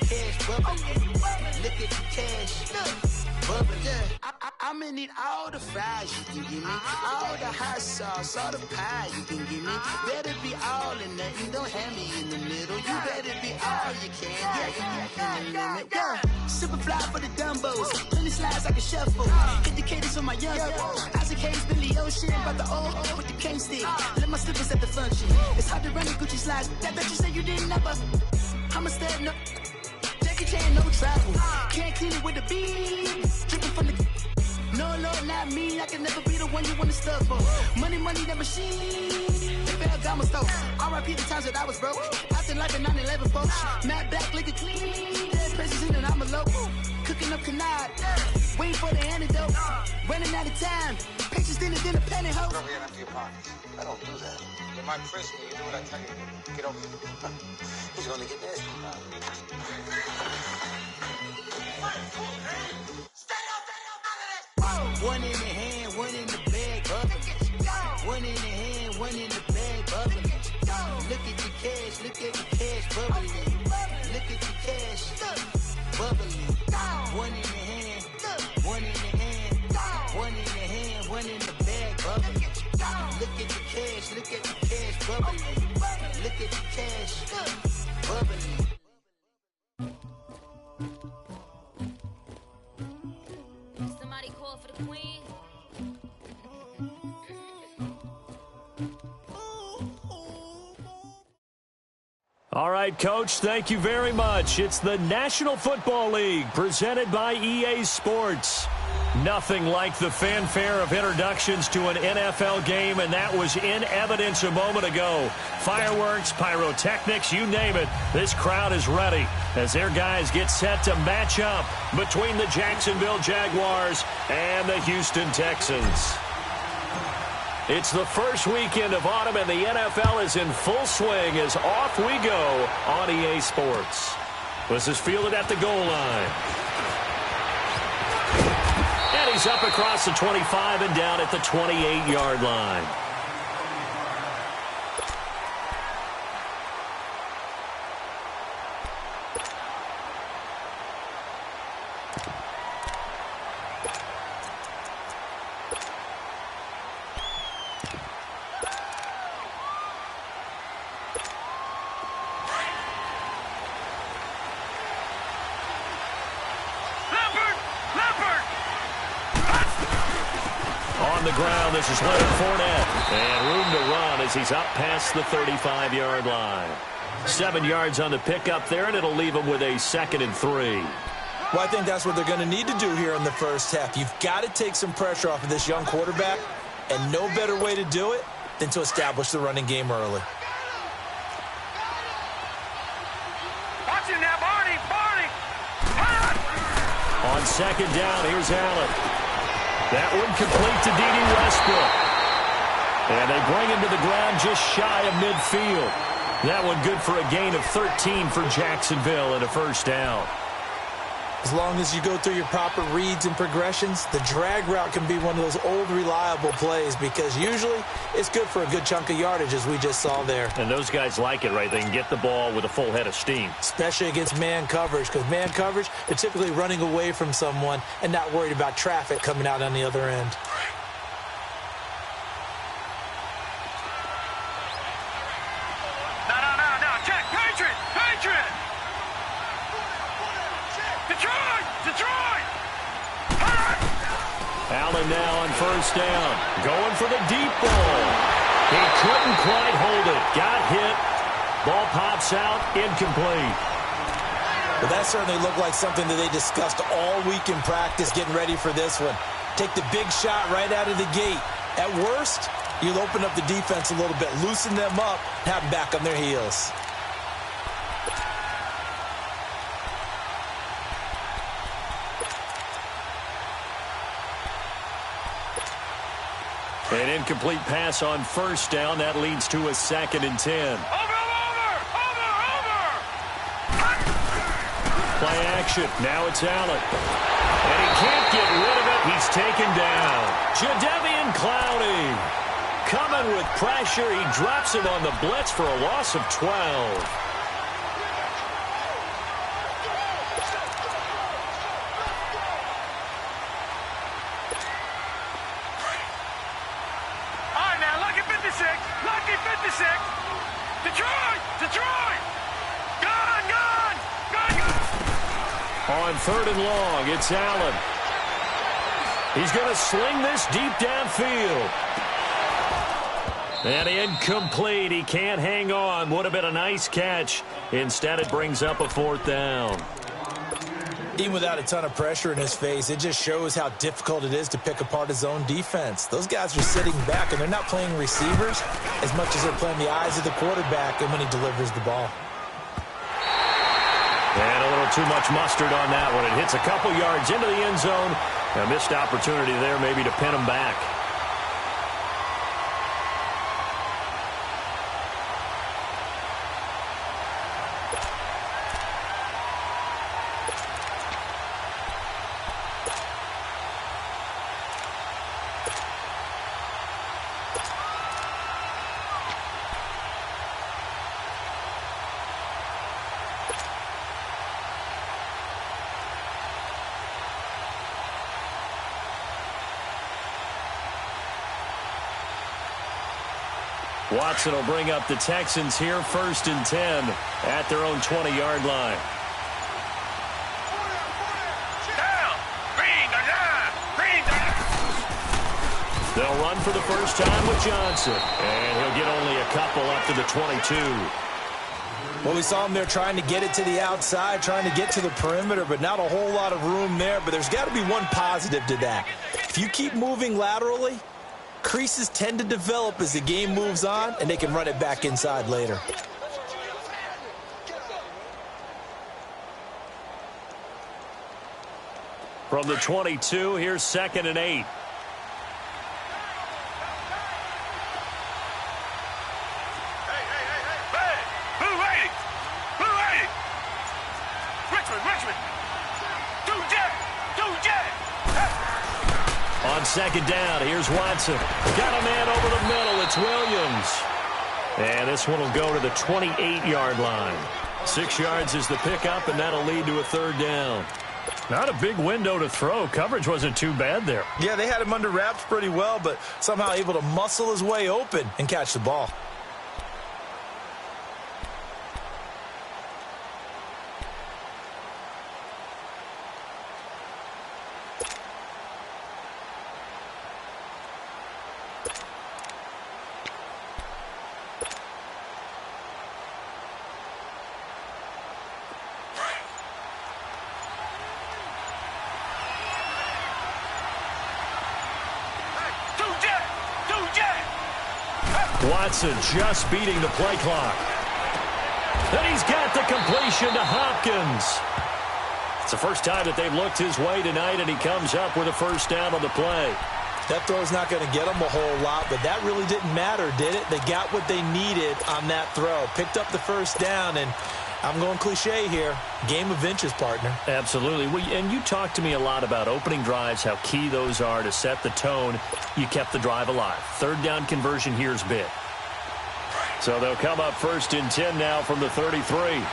cash bubbling. Look at the cash bubbling. I'ma need all the fries you can give me, all the hot sauce, all the pie you can give me. Better be all or nothing, don't have me in the middle. You better be all you can, yeah. Super fly for the Dumbos, plenty slides I can shuffle. Hit the cadence for my young Isaac Hayes, Billy Ocean, about the old with the cane stick. Let my slippers at the function. It's hard to run the Gucci slides. That bet you say you didn't never. I'm a step no. Jackie Chan, no travel. Can't clean it with the beat. Dripping from the. No, Lord, not me. I can never be the one you want to stuff for. Money, that machine. They fell down my stove. R.I.P. the times that I was broke. Acting like a 9/11 folks. Matt back, liquor clean. Dead presses in and I'm a local. Cooking up canard. Waiting for the antidote. Running out of time. Patience in a penny hoe. Over here after your pockets. I don't do that. You might press me. You do what I tell you. Get over here. He's gonna get nasty. One in the hand, one in the bag, bubbling. One in the hand, one in the bag, bubbling. Look at the cash, bubbling. Look at the cash, bubbling. One in the hand, one in the hand, one in the hand, one in the bag, bubbling. Look at the cash, bubbling. Look at the cash, bubbling. Somebody call for the queen. All right, Coach, thank you very much. It's the National Football League presented by EA Sports. Nothing like the fanfare of introductions to an NFL game, and that was in evidence a moment ago. Fireworks, pyrotechnics, you name it. This crowd is ready as their guys get set to match up between the Jacksonville Jaguars and the Houston Texans. It's the first weekend of autumn, and the NFL is in full swing as off we go on EA Sports. This is fielded at the goal line. And he's up across the 25 and down at the 28-yard line. On the ground, this is Leonard Fournette. And room to run as he's up past the 35-yard line. 7 yards on the pickup there, and it'll leave him with a 2nd and 3. Well, I think that's what they're going to need to do here in the first half. You've got to take some pressure off of this young quarterback, and no better way to do it than to establish the running game early. Watch it now, Barney! On 2nd down, here's Allen. That one complete to D.D. Westbrook. And they bring him to the ground just shy of midfield. That one good for a gain of 13 for Jacksonville and a first down. As long as you go through your proper reads and progressions, the drag route can be one of those old reliable plays because usually it's good for a good chunk of yardage as we just saw there. And those guys like it, right? They can get the ball with a full head of steam. Especially against man coverage, because man coverage, they're typically running away from someone and not worried about traffic coming out on the other end. No, check, Patriot! Detroit! Allen now on first down. Going for the deep ball. He couldn't quite hold it. Got hit. Ball pops out. Incomplete. Well, that certainly looked like something that they discussed all week in practice getting ready for this one. Take the big shot right out of the gate. At worst, you'll open up the defense a little bit, loosen them up, have them back on their heels. An incomplete pass on first down. That leads to a 2nd and 10. Play action. Now it's Allen. And he can't get rid of it. He's taken down. Jadeveon Clowney coming with pressure. He drops him on the blitz for a loss of 12. On 3rd and long, it's Allen. He's going to sling this deep downfield. And incomplete. He can't hang on. Would have been a nice catch. Instead, it brings up a 4th down. Even without a ton of pressure in his face, it just shows how difficult it is to pick apart his own defense. Those guys are sitting back, and they're not playing receivers as much as they're playing the eyes of the quarterback and when he delivers the ball. And a little too much mustard on that one. It hits a couple yards into the end zone. A missed opportunity there maybe to pin him back. Watson will bring up the Texans here, 1st and 10 at their own 20-yard line. They'll run for the first time with Johnson, and he'll get only a couple up to the 22. Well, we saw him there trying to get it to the outside, trying to get to the perimeter, but not a whole lot of room there. But there's got to be one positive to that. If you keep moving laterally, creases tend to develop as the game moves on, and they can run it back inside later. From the 22, here's 2nd and 8. On 2nd down, here's Watson. Got a man over the middle. It's Williams. And this one will go to the 28-yard line. 6 yards is the pickup, and that'll lead to a 3rd down. Not a big window to throw. Coverage wasn't too bad there. Yeah, they had him under wraps pretty well, but somehow able to muscle his way open and catch the ball. Watson just beating the play clock. And he's got the completion to Hopkins. It's the first time that they've looked his way tonight, and he comes up with a 1st down on the play. That throw's not going to get them a whole lot, but that really didn't matter, did it? They got what they needed on that throw. Picked up the 1st down, and I'm going cliche here. Game of inches, partner. Absolutely. And you talked to me a lot about opening drives, how key those are to set the tone. You kept the drive alive. 3rd down conversion here is big. So they'll come up 1st and 10 now from the 33.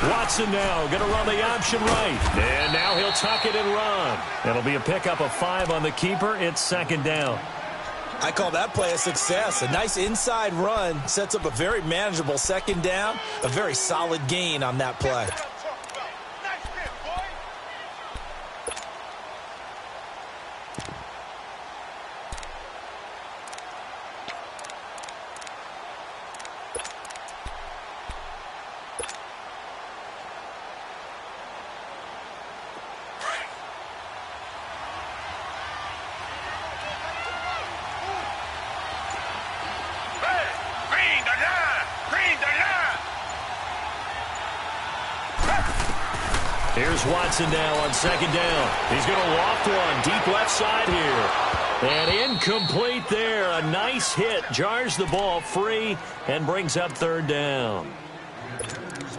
Watson now going to run the option right. And now he'll tuck it and run. It'll be a pickup of 5 on the keeper. It's 2nd down. I call that play a success. A nice inside run sets up a very manageable 2nd down. A very solid gain on that play. Here's Watson now on 2nd down. He's going to loft one deep left side here. And incomplete there. A nice hit. Jars the ball free and brings up 3rd down.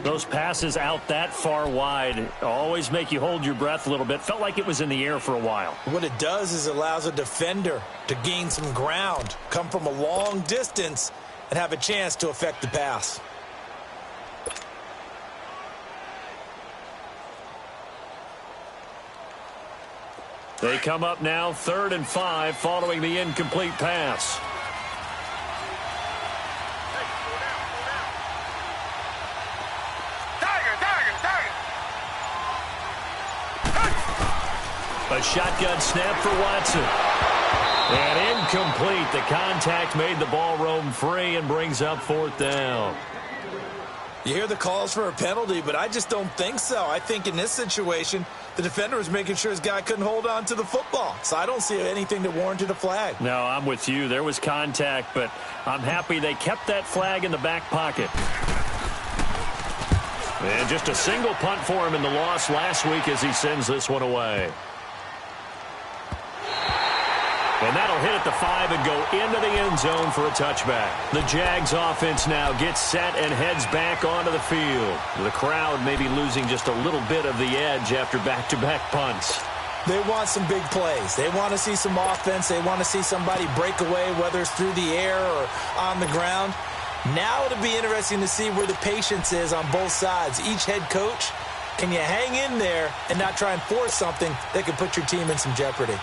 Those passes out that far wide always make you hold your breath a little bit. Felt like it was in the air for a while. What it does is it allows a defender to gain some ground, come from a long distance, and have a chance to affect the pass. They come up now 3rd and 5 following the incomplete pass. A shotgun snap for Watson. And incomplete. The contact made the ball roam free and brings up 4th down. You hear the calls for a penalty, but I just don't think so. I think in this situation, the defender was making sure his guy couldn't hold on to the football. So I don't see anything that warranted a flag. No, I'm with you. There was contact, but I'm happy they kept that flag in the back pocket. And just a single punt for him in the loss last week as he sends this one away. And that'll hit at the 5 and go into the end zone for a touchback. The Jags offense now gets set and heads back onto the field. The crowd may be losing just a little bit of the edge after back-to-back punts. They want some big plays. They want to see some offense. They want to see somebody break away, whether it's through the air or on the ground. Now it'll be interesting to see where the patience is on both sides. Each head coach, can you hang in there and not try and force something that could put your team in some jeopardy?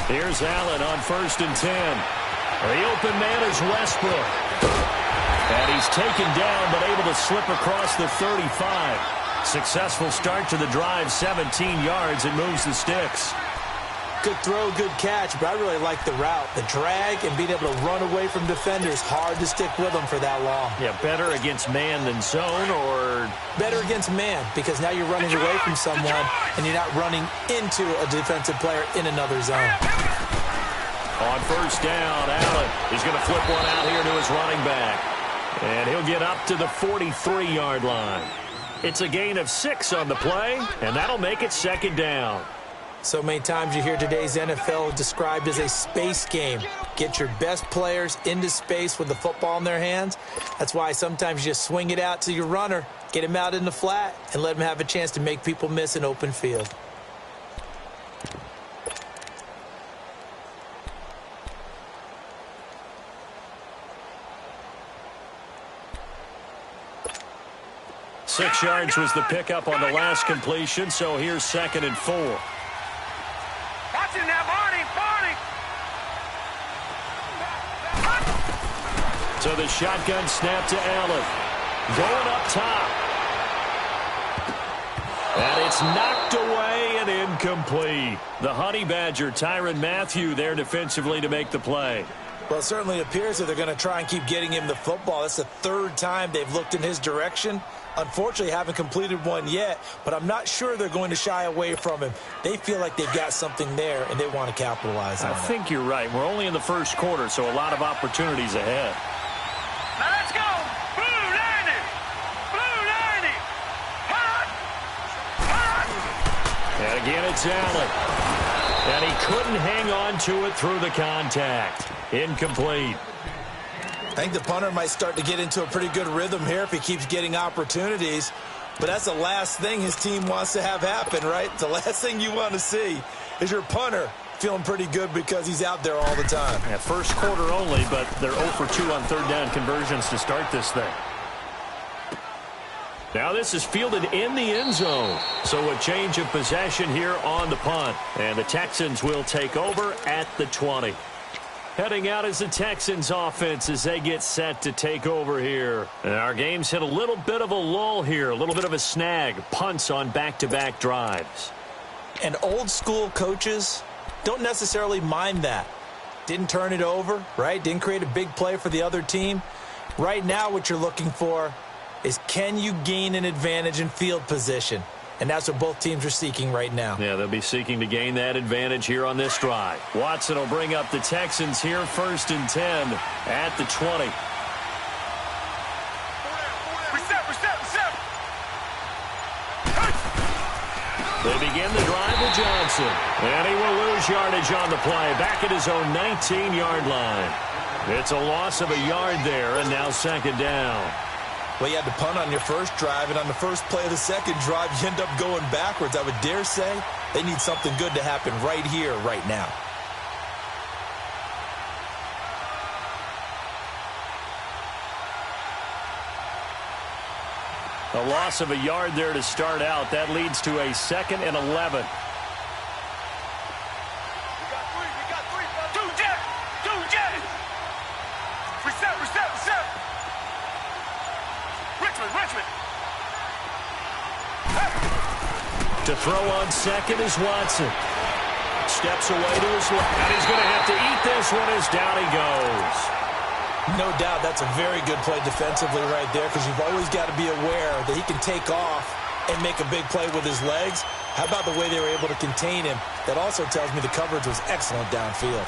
Here's Allen on 1st and 10. The open man is Westbrook. And he's taken down but able to slip across the 35. Successful start to the drive, 17 yards, and moves the sticks. Good throw, good catch, but I really like the route. The drag and being able to run away from defenders. Hard to stick with them for that long. Yeah, better against man than zone, or? Better against man, because now you're running away from someone and you're not running into a defensive player in another zone. On 1st down, Allen is going to flip one out here to his running back. And he'll get up to the 43-yard line. It's a gain of 6 on the play, and that'll make it 2nd down. So many times you hear today's NFL described as a space game. Get your best players into space with the football in their hands. That's why sometimes you just swing it out to your runner, get him out in the flat, and let him have a chance to make people miss an open field. Six yards was the pickup on the last completion, so here's 2nd and 4. So the shotgun snap to Allen. Going up top. And it's knocked away and incomplete. The Honey Badger, Tyrann Mathieu, there defensively to make the play. Well, it certainly appears that they're going to try and keep getting him the football. That's the 3rd time they've looked in his direction. Unfortunately, haven't completed one yet, but I'm not sure they're going to shy away from him. They feel like they've got something there, and they want to capitalize on it. I think you're right. We're only in the 1st quarter, so a lot of opportunities ahead. Now let's go! Blue 90! Blue 90! And again, it's Allen. And he couldn't hang on to it through the contact. Incomplete. I think the punter might start to get into a pretty good rhythm here if he keeps getting opportunities. But that's the last thing his team wants to have happen, right? The last thing you want to see is your punter feeling pretty good because he's out there all the time. Yeah, 1st quarter only, but they're 0 for 2 on 3rd down conversions to start this thing. Now this is fielded in the end zone. So a change of possession here on the punt. And the Texans will take over at the 20. Heading out is the Texans offense as they get set to take over here. And our game's hit a little bit of a lull here, a little bit of a snag. Punts on back-to-back drives. And old school coaches don't necessarily mind that. Didn't turn it over, right? Didn't create a big play for the other team. Right now what you're looking for is, can you gain an advantage in field position? And that's what both teams are seeking right now. Yeah, they'll be seeking to gain that advantage here on this drive. Watson will bring up the Texans here, 1st and 10 at the 20. They begin the drive with Johnson. And he will lose yardage on the play, back at his own 19-yard line. It's a loss of a yard there, and now 2nd down. Well, you had to punt on your first drive, and on the first play of the second drive, you end up going backwards. I would dare say they need something good to happen right here, right now. A loss of a yard there to start out. That leads to a 2nd and 11. To throw on second is Watson. Steps away to his left. And he's going to have to eat this one as down he goes. No doubt that's a very good play defensively right there, because you've always got to be aware that he can take off and make a big play with his legs. How about the way they were able to contain him? That also tells me the coverage was excellent downfield.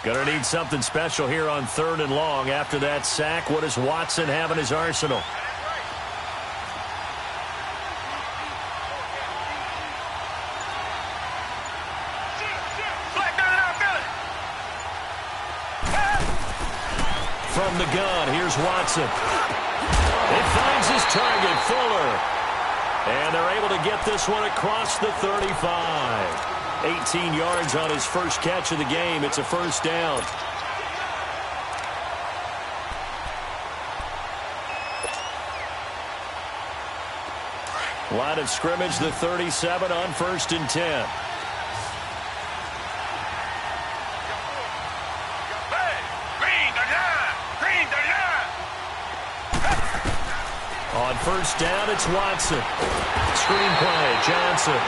Gonna need something special here on 3rd and long. After that sack, what does Watson have in his arsenal? From the gun, here's Watson. It finds his target, Fuller. And they're able to get this one across the 35. 18 yards on his first catch of the game. It's a 1st down. Line of scrimmage, the 37 on 1st and 10. On 1st down, it's Watson. Screen play, Johnson.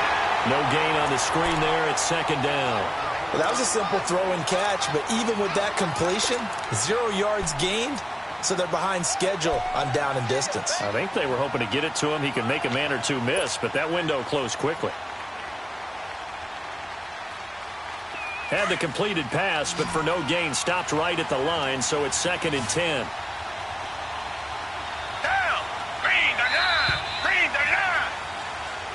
No gain on the screen there. It's 2nd down. Well, that was a simple throw and catch, but even with that completion, 0 yards gained, so they're behind schedule on down and distance. I think they were hoping to get it to him. He could make a man or two miss, but that window closed quickly. Had the completed pass, but for no gain, stopped right at the line, so it's 2nd and 10.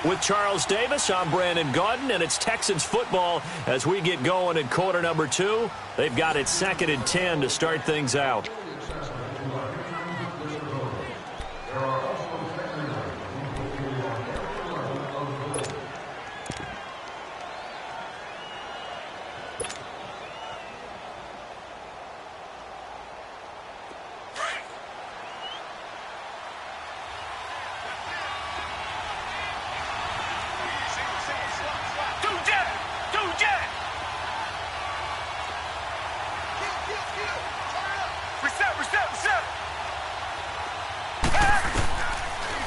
With Charles Davis, I'm Brandon Gaudin, and it's Texans football as we get going in quarter number 2. They've got it 2nd and 10 to start things out.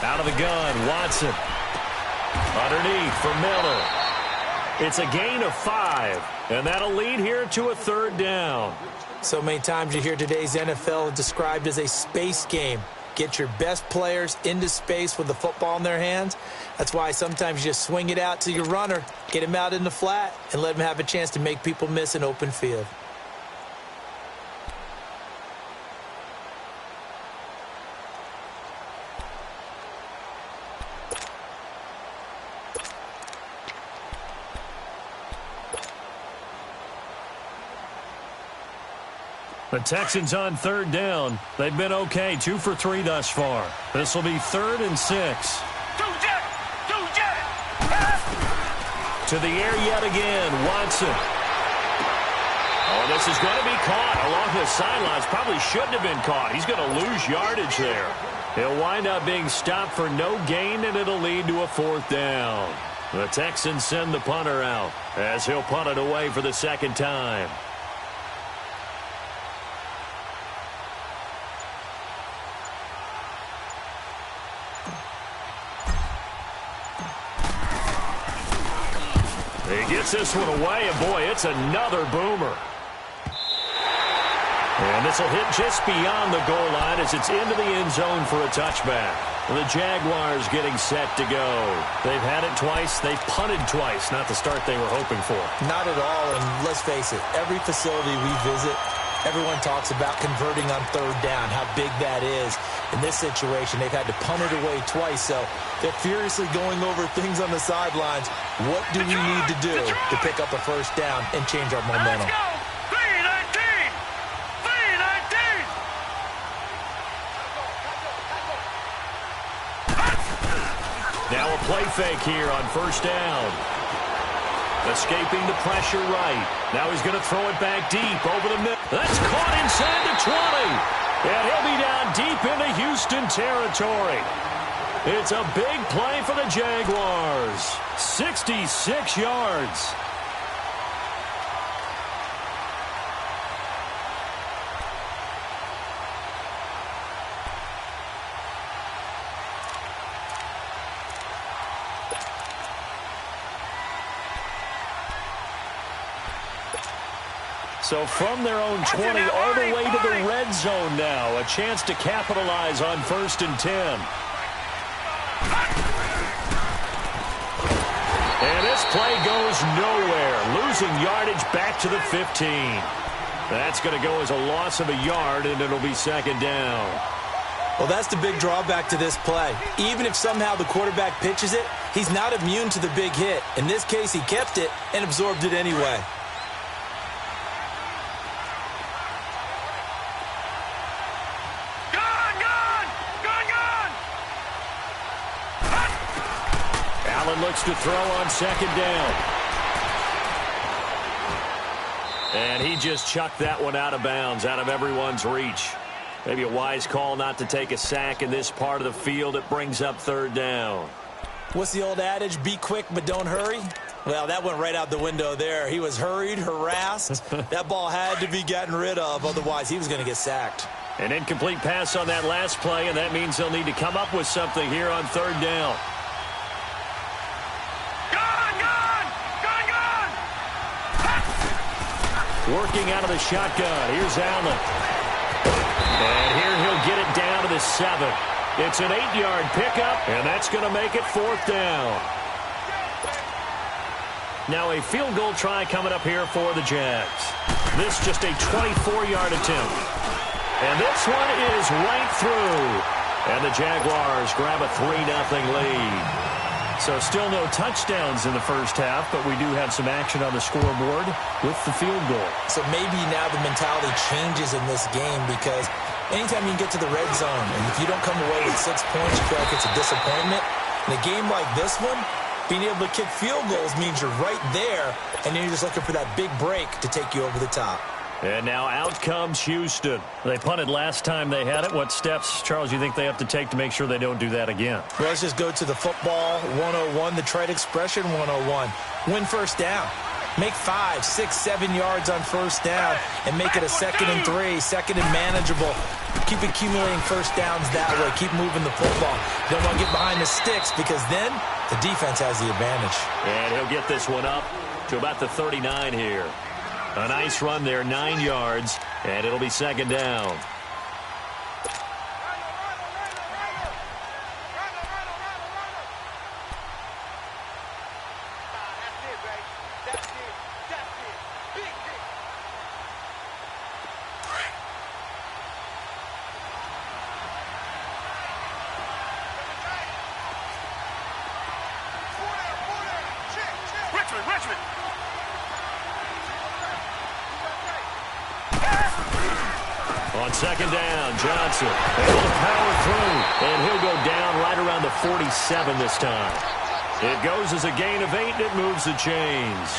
Out of the gun, Watson. Underneath for Miller. It's a gain of 5, and that'll lead here to a 3rd down. So many times you hear today's NFL described as a space game. Get your best players into space with the football in their hands. That's why sometimes you just swing it out to your runner, get him out in the flat, and let him have a chance to make people miss an open field. The Texans on 3rd down. They've been okay, 2 for 3 thus far. This will be 3rd and 6. To the air yet again, Watson. Oh, this is going to be caught along the sidelines. Probably shouldn't have been caught. He's going to lose yardage there. He'll wind up being stopped for no gain, and it'll lead to a 4th down. The Texans send the punter out as he'll punt it away for the 2nd time. He gets this one away, and boy, it's another boomer. And this will hit just beyond the goal line as it's into the end zone for a touchback. The Jaguars getting set to go. They've had it twice. They've punted twice. Not the start they were hoping for. Not at all, and let's face it, every facility we visit, everyone talks about converting on 3rd down, how big that is. In this situation, they've had to punt it away twice, so they're furiously going over things on the sidelines. What do we need to do to pick up a 1st down and change our momentum? Let's go! 3-19! 3-19! Now a play fake here on first down. Escaping the pressure right. Now he's going to throw it back deep over the middle. That's caught inside the 20. And he'll be down deep into Houston territory. It's a big play for the Jaguars. 66 yards. So from their own 20 all the way to the red zone now. A chance to capitalize on 1st and 10. And this play goes nowhere. Losing yardage back to the 15. That's going to go as a loss of a yard, and it'll be 2nd down. Well, that's the big drawback to this play. Even if somehow the quarterback pitches it, he's not immune to the big hit. In this case, he kept it and absorbed it anyway. Looks to throw on 2nd down. And he just chucked that one out of bounds, out of everyone's reach. Maybe a wise call not to take a sack in this part of the field. It brings up 3rd down. What's the old adage? Be quick, but don't hurry. Well, that went right out the window there. He was hurried, harassed. That ball had to be gotten rid of. Otherwise, he was going to get sacked. An incomplete pass on that last play, and that means they'll need to come up with something here on 3rd down. Working out of the shotgun. Here's Allen. And here he'll get it down to the 7. It's an 8-yard pickup, and that's going to make it 4th down. Now a field goal try coming up here for the Jags. This just a 24-yard attempt. And this one is right through. And the Jaguars grab a 3-0 lead. So still no touchdowns in the first half, but we do have some action on the scoreboard with the field goal. So maybe now the mentality changes in this game, because anytime you can get to the red zone, and if you don't come away with 6 points, you feel like it's a disappointment. In a game like this one, being able to kick field goals means you're right there, and then you're just looking for that big break to take you over the top. And now out comes Houston. They punted last time they had it. What steps, Charles, you think they have to take to make sure they don't do that again? Well, let's just go to the football 101, the trite expression 101. Win first down. Make 5, 6, 7 yards on first down and make it a 2nd and 3, 2nd and manageable. Keep accumulating first downs that way. Keep moving the football. You don't want to get behind the sticks, because then the defense has the advantage. And he'll get this one up to about the 39 here. A nice run there, 9 yards, and it'll be 2nd down. Richmond! On 2nd down, Johnson able to power through, and he'll go down right around the 47 this time. It goes as a gain of 8, and it moves the chains.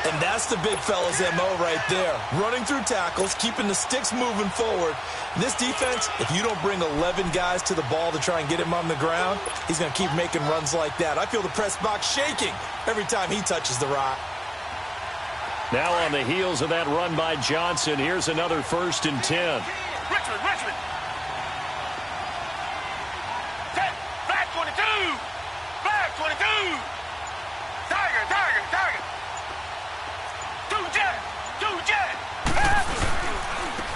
And that's the big fella's MO right there. Running through tackles, keeping the sticks moving forward. This defense, if you don't bring 11 guys to the ball to try and get him on the ground, he's going to keep making runs like that. I feel the press box shaking every time he touches the rock. Now on the heels of that run by Johnson, here's another 1st and 10. Richmond! Flag 22! Flag 22! Tiger! Two jet!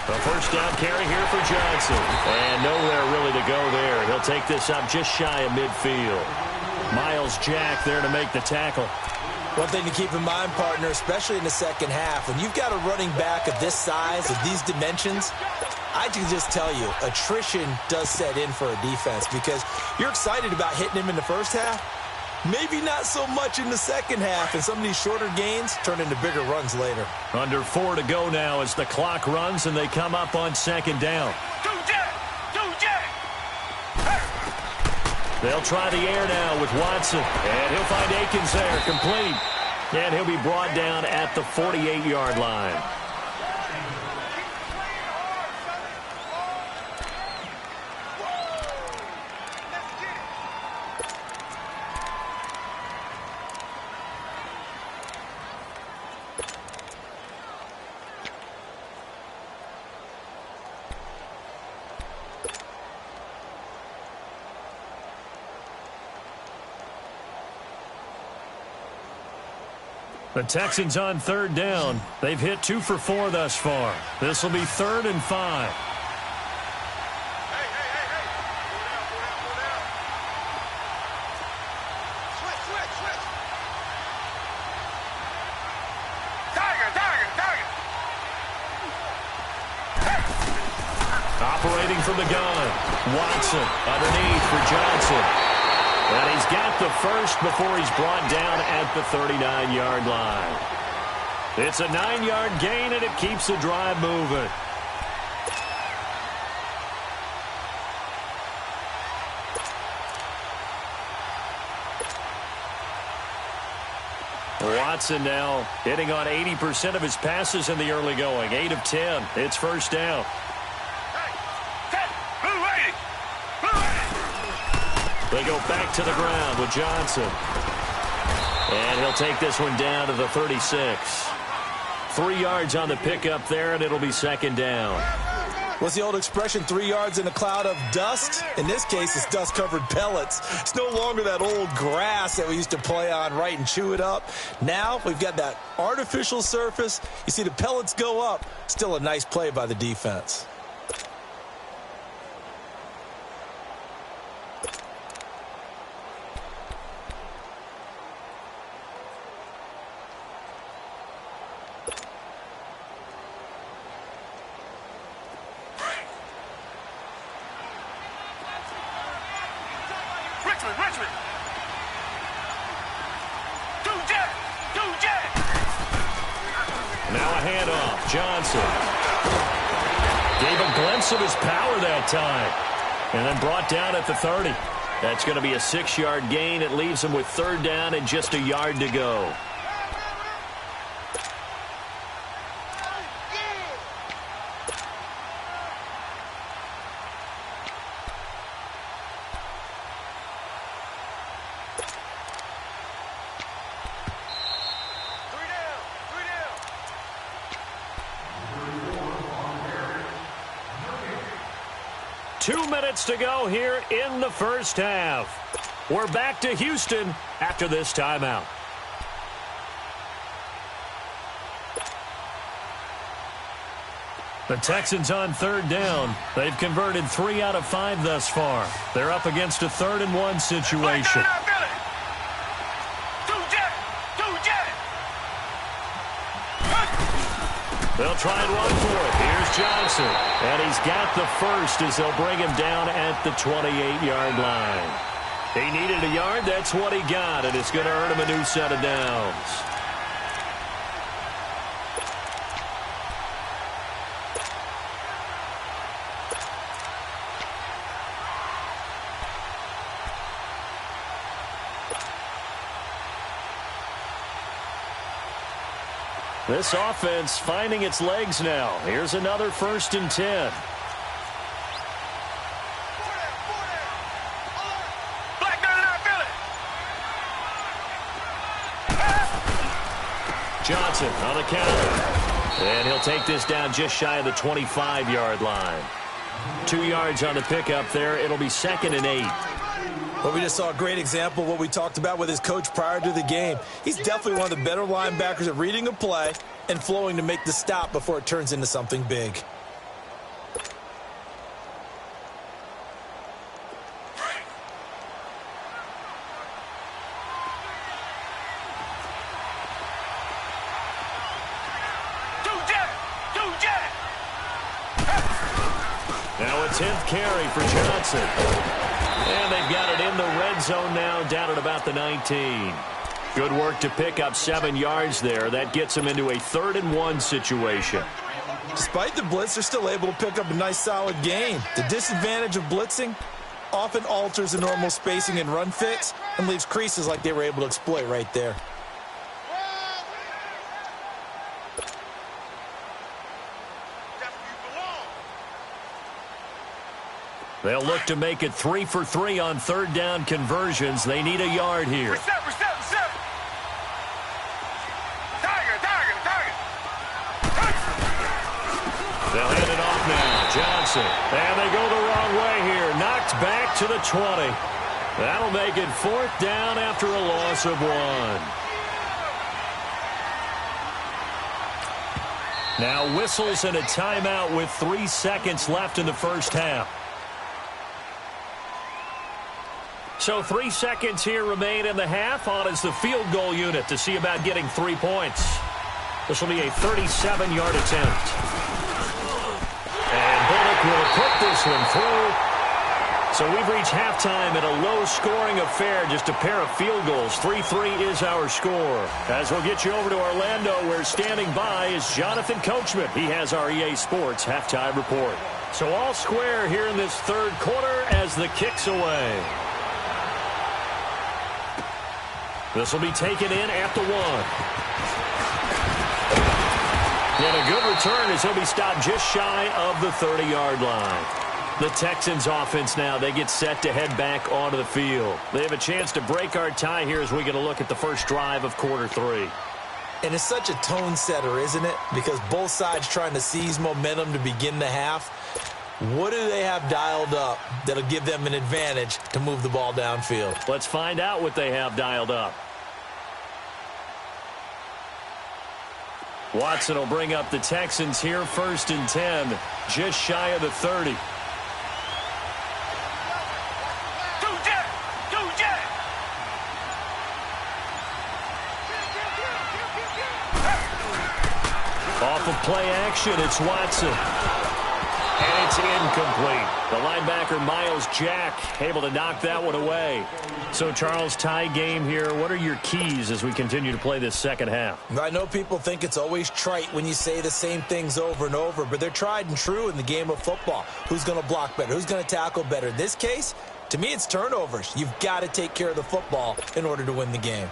A first down carry here for Johnson. And nowhere really to go there. He'll take this up just shy of midfield. Miles Jack there to make the tackle. One thing to keep in mind, partner, especially in the second half, when you've got a running back of this size, of these dimensions, I can just tell you, attrition does set in for a defense, because you're excited about hitting him in the first half. Maybe not so much in the second half, and some of these shorter gains turn into bigger runs later. Under 4 to go now as the clock runs, and they come up on 2nd down. They'll try the air now with Watson. And he'll find Akins there, complete. And he'll be brought down at the 48-yard line. The Texans on third down. They've hit 2 for 4 thus far. This will be 3rd and 5. Operating from the gun. Watson underneath for Johnson. And he's got the first before he's brought down at the 39-yard line. It's a 9-yard gain, and it keeps the drive moving. Watson now hitting on 80% of his passes in the early going. 8 of 10. It's first down. They go back to the ground with Johnson. And he'll take this one down to the 36. 3 yards on the pickup there, and it'll be second down. What's the old expression, 3 yards in a cloud of dust? In this case, it's dust-covered pellets. It's no longer that old grass that we used to play on, right, and chew it up. Now we've got that artificial surface. You see the pellets go up. Still a nice play by the defense. Now a handoff. Johnson gave a glimpse of his power that time. And then brought down at the 30. That's going to be a 6-yard gain. It leaves him with third down and just a yard to go. To go here in the first half. We're back to Houston after this timeout. The Texans on third down. They've converted 3 out of 5 thus far. They're up against a 3rd and 1 situation. They'll try and run for it. Here's Johnson. And he's got the first as they'll bring him down at the 28-yard line. He needed a yard. That's what he got. And it's going to earn him a new set of downs. This offense finding its legs now. Here's another 1st and 10. Johnson on the counter. And he'll take this down just shy of the 25-yard line. 2 yards on the pickup there. It'll be 2nd and 8. Well, we just saw a great example of what we talked about with his coach prior to the game. He's definitely one of the better linebackers at reading a play and flowing to make the stop before it turns into something big. Now a 10th carry for Johnson. And they've got it in the red zone now, down at about the 19. Good work to pick up 7 yards there. That gets them into a 3rd and 1 situation. Despite the blitz, they're still able to pick up a nice, solid gain. The disadvantage of blitzing, often alters the normal spacing and run fits and leaves creases like they were able to exploit right there. They'll look to make it 3 for 3 on third down conversions. They need a yard here. Reset. Target. They'll hand it off now. Johnson. And they go the wrong way here. Knocked back to the 20. That'll make it 4th down after a loss of 1. Now whistles and a timeout with 3 seconds left in the first half. So 3 seconds here remain in the half. On is the field goal unit to see about getting 3 points. This will be a 37-yard attempt. And Bullock will put this one through. So we've reached halftime in a low-scoring affair, just a pair of field goals. 3-3 is our score. As we'll get you over to Orlando, where standing by is Jonathan Coachman. He has our EA Sports halftime report. So all square here in this third quarter as the kick's away. This will be taken in at the 1. And a good return as he'll be stopped just shy of the 30-yard line. The Texans offense now, they get set to head back onto the field. They have a chance to break our tie here as we get a look at the first drive of quarter 3. And it's such a tone setter, isn't it? Because both sides trying to seize momentum to begin the half. What do they have dialed up that'll give them an advantage to move the ball downfield? Let's find out what they have dialed up. Watson will bring up the Texans here, 1st and 10, just shy of the 30. Off of play action, it's Watson. And it's incomplete. The linebacker, Miles Jack, able to knock that one away. So, Charles, tie game here. What are your keys as we continue to play this second half? I know people think it's always trite when you say the same things over and over, but they're tried and true in the game of football. Who's going to block better? Who's going to tackle better? In this case, to me, it's turnovers. You've got to take care of the football in order to win the game.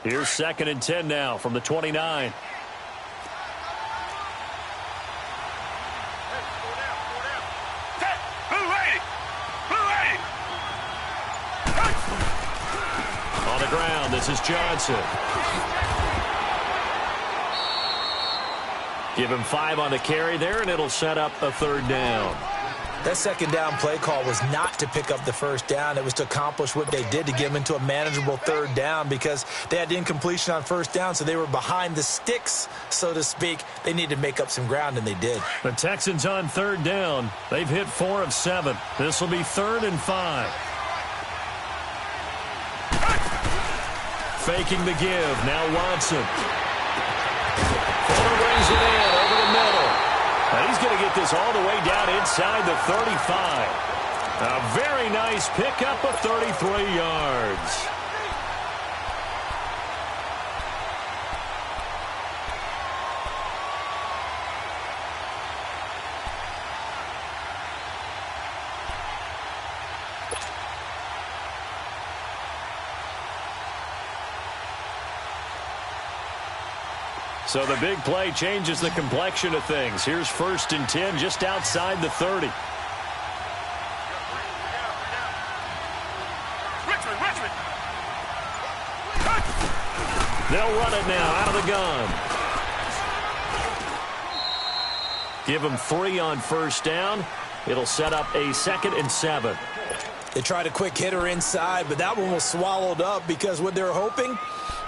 Here's 2nd and 10 now from the 29. On the ground, this is Johnson. Give him 5 on the carry there, and it'll set up a 3rd down. That 2nd down play call was not to pick up the 1st down. It was to accomplish what they did to get them into a manageable 3rd down because they had incompletion on 1st down, so they were behind the sticks, so to speak. They needed to make up some ground, and they did. The Texans on 3rd down. They've hit 4 of 7. This will be 3rd and 5. Faking the give. Now Watson. Fuller brings it in over the middle. And he's going to get this all the way down inside the 35. A very nice pickup of 33 yards. So the big play changes the complexion of things. Here's 1st and 10 just outside the 30. They'll run it now out of the gun. Give them 3 on 1st down. It'll set up a 2nd and 7. They tried a quick hitter inside, but that one was swallowed up because what they're hoping,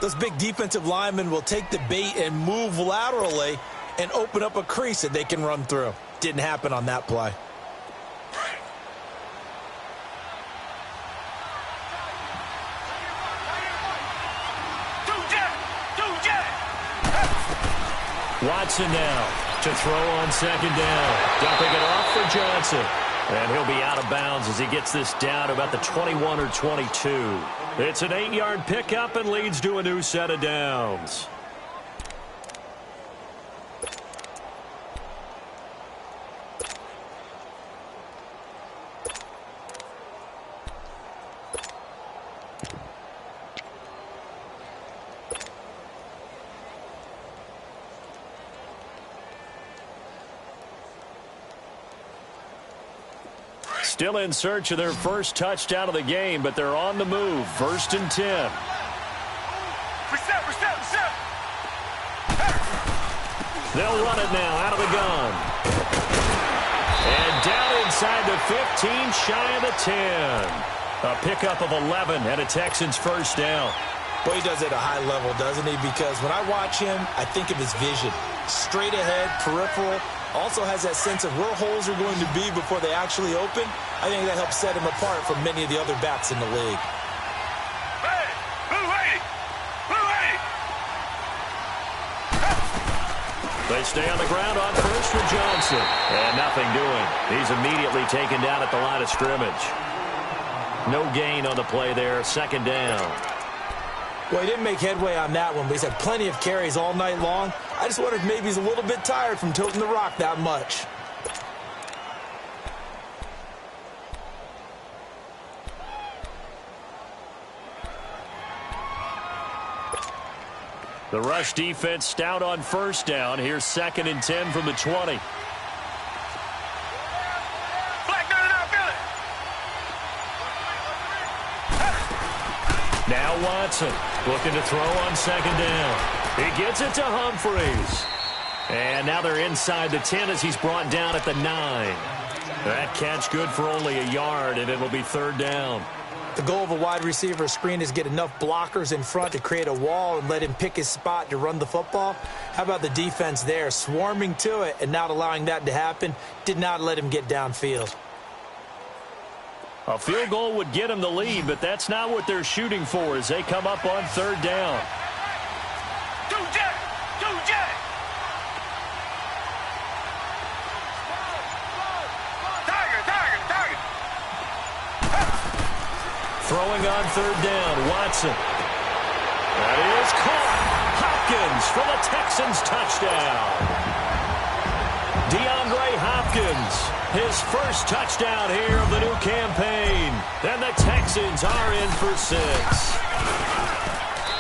those big defensive linemen will take the bait and move laterally and open up a crease that they can run through. Didn't happen on that play. Watson now to throw on 2nd down. Dumping it off for Johnson. And he'll be out of bounds as he gets this down to about the 21 or 22. It's an 8-yard pickup and leads to a new set of downs. Still in search of their first touchdown of the game, but they're on the move. 1st and 10. Reset. They'll run it now out of the gun. And down inside the 15, shy of the 10. A pickup of 11 and a Texans first down. Well, he does it at a high level, doesn't he? Because when I watch him, I think of his vision. Straight ahead, peripheral. Also has that sense of where holes are going to be before they actually open. I think that helps set him apart from many of the other backs in the league. Hey, move 80. They stay on the ground on first for Johnson. And nothing doing. He's immediately taken down at the line of scrimmage. No gain on the play there. 2nd down. Well, he didn't make headway on that one, but he's had plenty of carries all night long. I just wonder if maybe he's a little bit tired from toting the rock that much. The rush defense stout on first down. Here's 2nd and 10 from the 20. Now Watson looking to throw on 2nd down. He gets it to Humphries. And now they're inside the 10 as he's brought down at the 9. That catch good for only a yard, and it'll be 3rd down. The goal of a wide receiver screen is get enough blockers in front to create a wall and let him pick his spot to run the football. How about the defense there, swarming to it and not allowing that to happen? Did not let him get downfield. A field goal would get them the lead, but that's not what they're shooting for as they come up on 3rd down. Two jet. Target. Throwing on 3rd down, Watson. That is caught. Hopkins for the Texans touchdown. DeAndre Hopkins, his first touchdown here of the new campaign. And the Texans are in for 6.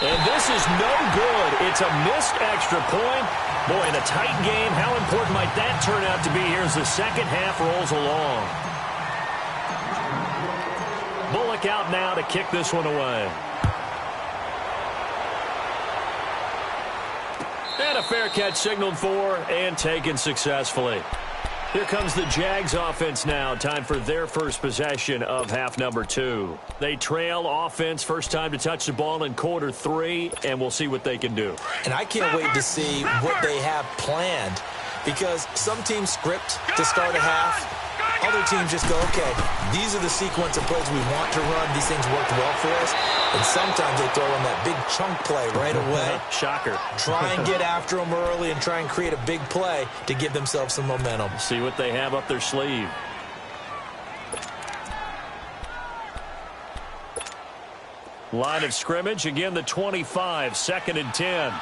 And this is no good. It's a missed extra point. Boy, in a tight game, how important might that turn out to be here as the second half rolls along? Bullock out now to kick this one away. And a fair catch signaled for and taken successfully. Here comes the Jags offense now. Time for their first possession of half number 2. They trail offense first time to touch the ball in quarter 3, and we'll see what they can do. And I can't wait to see what they have planned, because some teams script to start a half. Other teams just go, okay, these are the sequence of plays we want to run. These things worked well for us. And sometimes they throw in that big chunk play right away. Shocker. Try and get after them early and try and create a big play to give themselves some momentum. See what they have up their sleeve. Line of scrimmage, again the 25, 2nd and 10.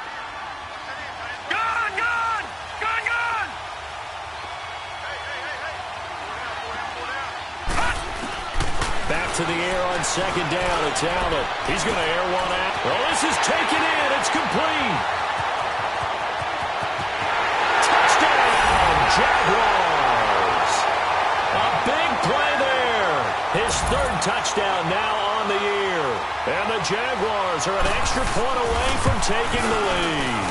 Back to the air on 2nd down. It's Allen. He's going to air one out. Well, this is taken in. It's complete. Touchdown, Jaguars. A big play there. His 3rd touchdown now on the year. And the Jaguars are an extra point away from taking the lead.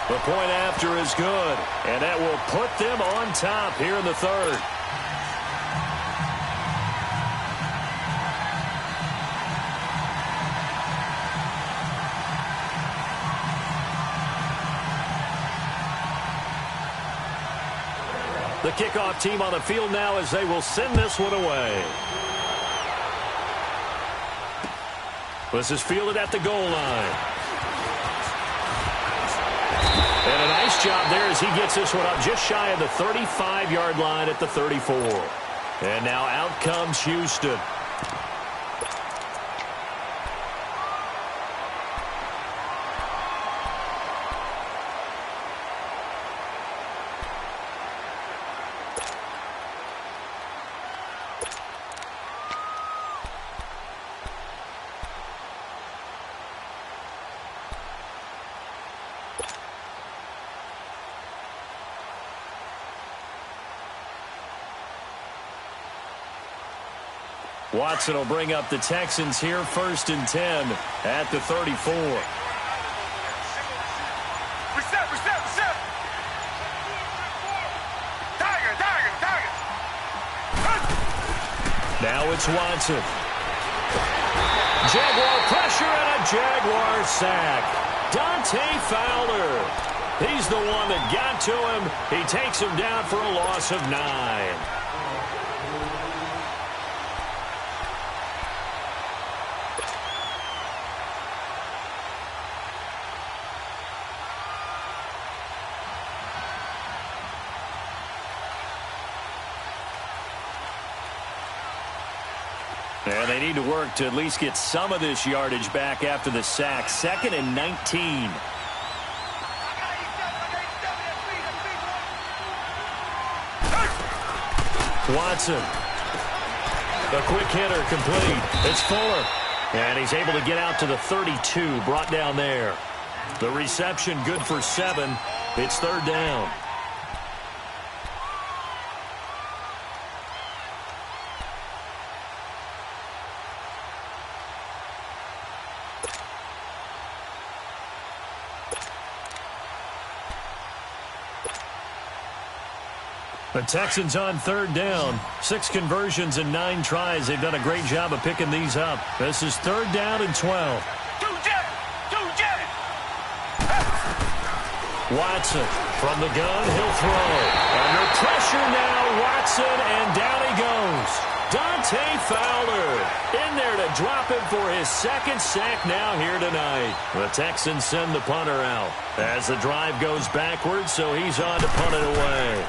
The point after is good, and that will put them on top here in the 3rd. The kickoff team on the field now as they will send this one away. This is fielded at the goal line. And a nice job there as he gets this one up just shy of the 35-yard line at the 34. And now out comes Houston. Watson will bring up the Texans here, 1st and 10 at the 34. Reset. Tiger. Now it's Watson. Jaguar pressure and a Jaguar sack. Dante Fowler. He's the one that got to him. He takes him down for a loss of 9. And they need to work to at least get some of this yardage back after the sack. 2nd and 19. Watson. The quick hitter complete. It's Fuller. And he's able to get out to the 32, brought down there. The reception good for 7. It's 3rd down. The Texans on 3rd down. 6 conversions and 9 tries. They've done a great job of picking these up. This is 3rd down and 12. Watson from the gun. He'll throw. Under pressure now, Watson, and down he goes. Dante Fowler in there to drop him for his 2nd sack now here tonight. The Texans send the punter out as the drive goes backwards, so he's on to punt it away.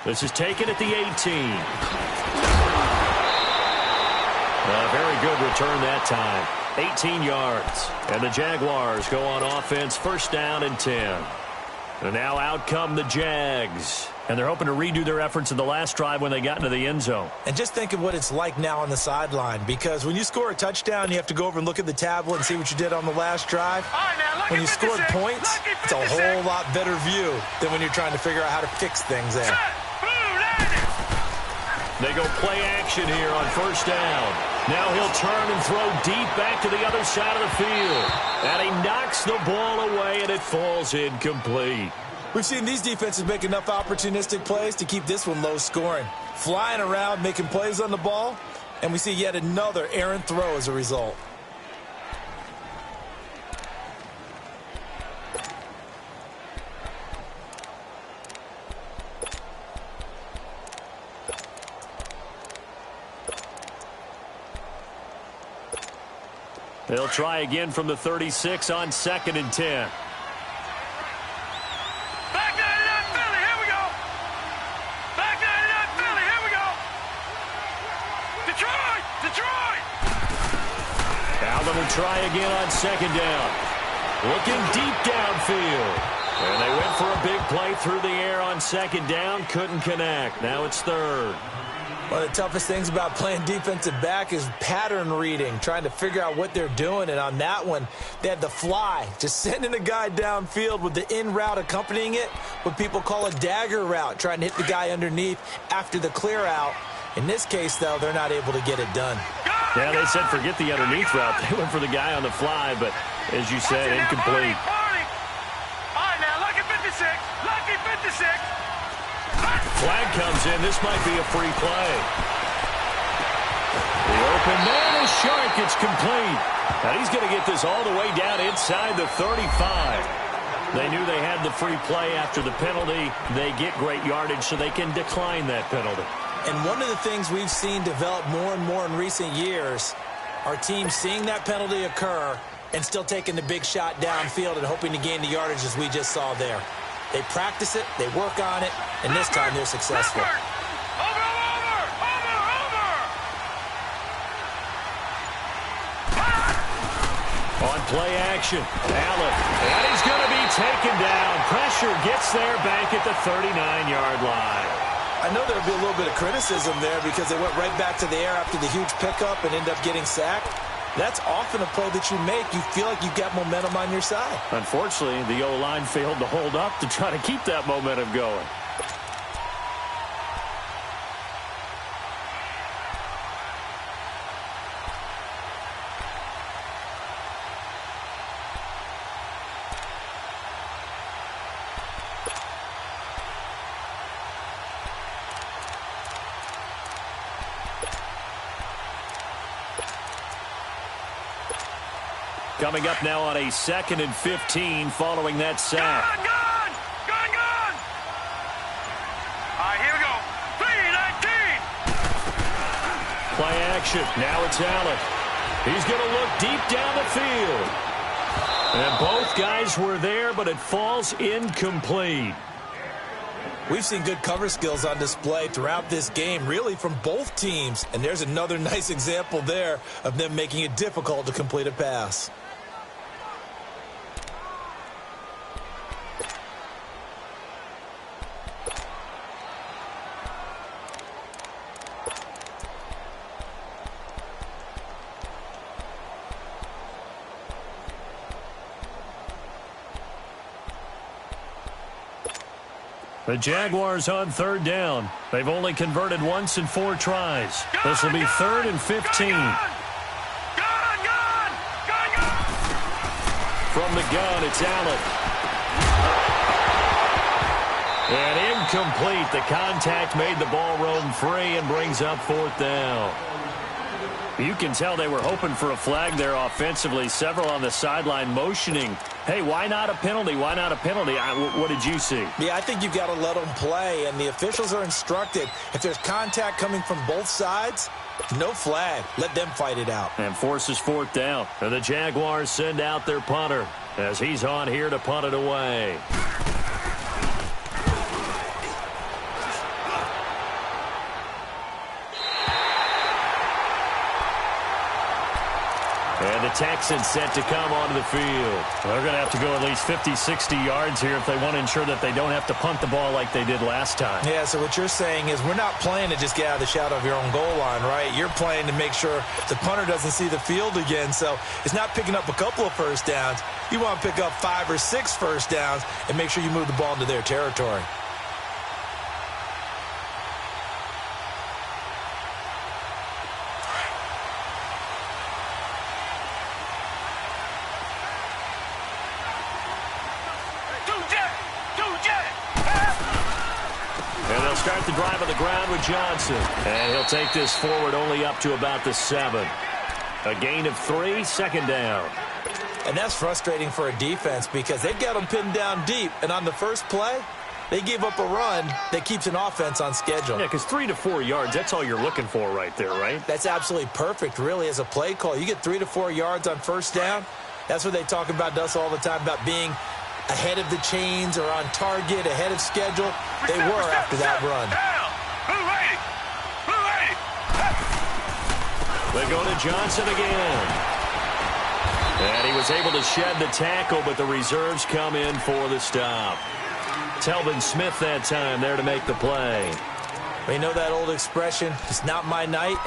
This is taken at the 18. A very good return that time. 18 yards. And the Jaguars go on offense, 1st down and 10. And now out come the Jags. And they're hoping to redo their efforts in the last drive when they got into the end zone. And just think of what it's like now on the sideline, because when you score a touchdown, you have to go over and look at the tablet and see what you did on the last drive. When you scored points, it's a whole lot better view than when you're trying to figure out how to fix things there. They go play action here on 1st down. Now he'll turn and throw deep back to the other side of the field. And he knocks the ball away, and it falls incomplete. We've seen these defenses make enough opportunistic plays to keep this one low scoring. Flying around, making plays on the ball, and we see yet another errant throw as a result. They'll try again from the 36 on 2nd and 10. Back 99 Philly, here we go. Back 99 Philly, here we go. Detroit. Alvin will try again on 2nd down. Looking deep downfield. And they went for a big play through the air on 2nd down. Couldn't connect. Now it's 3rd. One of the toughest things about playing defensive back is pattern reading, trying to figure out what they're doing. And on that one, they had the fly, just sending a guy downfield with the in route accompanying it, what people call a dagger route, trying to hit the guy underneath after the clear out. In this case, though, they're not able to get it done. Yeah, they said forget the underneath route. They went for the guy on the fly, but as you said, incomplete. All right, now, lucky 56. Lucky 56. Flag comes in. This might be a free play. The open man is Shark. It's complete. And he's going to get this all the way down inside the 35. They knew they had the free play after the penalty. They get great yardage so they can decline that penalty. And one of the things we've seen develop more and more in recent years are teams seeing that penalty occur and still taking the big shot downfield and hoping to gain the yardage as we just saw there. They practice it, they work on it, and this time they're successful. Over. On play action, Allen, and he's going to be taken down. Pressure gets there back at the 39-yard line. I know there'll be a little bit of criticism there because they went right back to the air after the huge pickup and end up getting sacked. That's often a play that you make. You feel like you've got momentum on your side. Unfortunately, the O-line failed to hold up to try to keep that momentum going. Coming up now on a 2nd and 15 following that sack. Gun! All right, here we go. 3-19. Play action. Now it's Allen. He's going to look deep down the field. And both guys were there, but it falls incomplete. We've seen good cover skills on display throughout this game, really from both teams. And there's another nice example there of them making it difficult to complete a pass. The Jaguars on 3rd down. They've only converted once in 4 tries. This will be 3rd and 15. Gun! From the gun, it's Allen. And incomplete. The contact made the ball roam free and brings up 4th down. You can tell they were hoping for a flag there offensively. Several on the sideline motioning. Hey, why not a penalty? Why not a penalty? What did you see? Yeah, I think you've got to let them play, and the officials are instructed. If there's contact coming from both sides, no flag. Let them fight it out. And forces 4th down. And the Jaguars send out their punter as he's on here to punt it away. And the Texans set to come onto the field. They're going to have to go at least 50, 60 yards here if they want to ensure that they don't have to punt the ball like they did last time. Yeah, so what you're saying is we're not playing to just get out of the shadow of your own goal line, right? You're playing to make sure the punter doesn't see the field again. So it's not picking up a couple of first downs. You want to pick up 5 or 6 first downs and make sure you move the ball into their territory. Start the drive on the ground with Johnson. And he'll take this forward only up to about the 7. A gain of 3, 2nd down. And that's frustrating for a defense because they've got them pinned down deep. And on the first play, they gave up a run that keeps an offense on schedule. Yeah, because 3 to 4 yards, that's all you're looking for right there, right? That's absolutely perfect, really, as a play call. You get 3 to 4 yards on first down. That's what they talk about us all the time, about being ahead of the chains or on target, ahead of schedule. They were after that run. They go to Johnson again. And he was able to shed the tackle, but the reserves come in for the stop. Telvin Smith that time there to make the play. You know that old expression, it's not my night?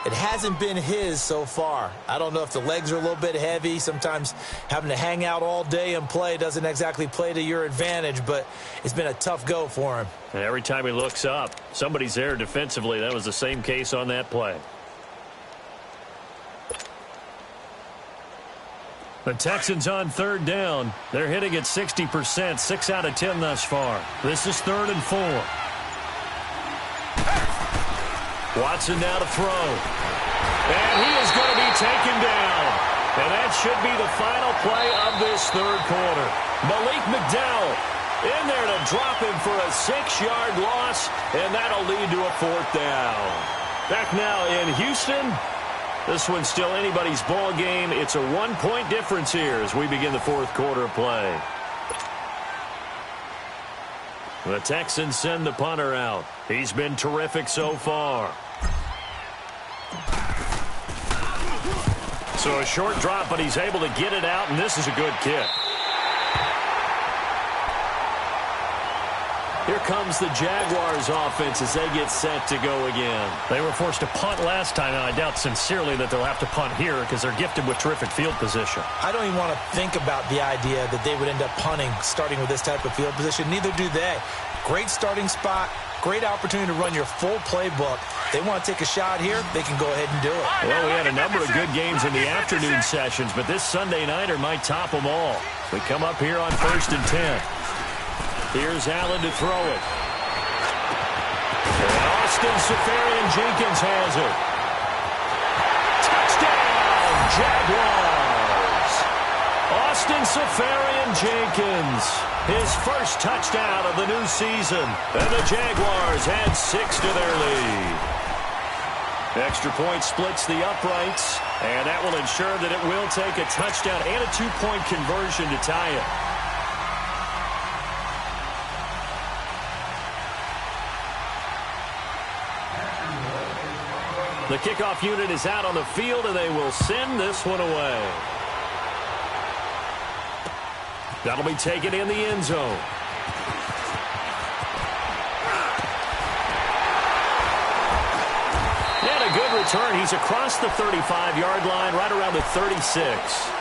It hasn't been his so far. I don't know if the legs are a little bit heavy. Sometimes having to hang out all day and play doesn't exactly play to your advantage, but it's been a tough go for him. And every time he looks up, somebody's there defensively. That was the same case on that play. The Texans on 3rd down. They're hitting at 60%, 6 out of 10 thus far. This is 3rd and 4. Watson now to throw. And he is going to be taken down. And that should be the final play of this 3rd quarter. Malik McDowell in there to drop him for a 6-yard loss, and that'll lead to a 4th down. Back now in Houston. This one's still anybody's ball game. It's a 1-point difference here as we begin the 4th quarter of play. The Texans send the punter out. He's been terrific so far. So a short drop, but he's able to get it out, and this is a good kick. Here comes the Jaguars offense as they get set to go again. They were forced to punt last time, and I doubt sincerely that they'll have to punt here because they're gifted with terrific field position. I don't even want to think about the idea that they would end up punting starting with this type of field position. Neither do they. Great starting spot, great opportunity to run your full playbook. They want to take a shot here, they can go ahead and do it. Well, we had a number of good games in the afternoon sessions, but this Sunday nighter might top them all. We come up here on 1st and 10. Here's Allen to throw it. And Austin Seferian-Jenkins has it. Touchdown, Jaguars! Austin Seferian-Jenkins, his first touchdown of the new season. And the Jaguars add 6 to their lead. Extra point splits the uprights, and that will ensure that it will take a touchdown and a 2-point conversion to tie it. The kickoff unit is out on the field, and they will send this one away. That'll be taken in the end zone. And a good return. He's across the 35-yard line, right around the 36.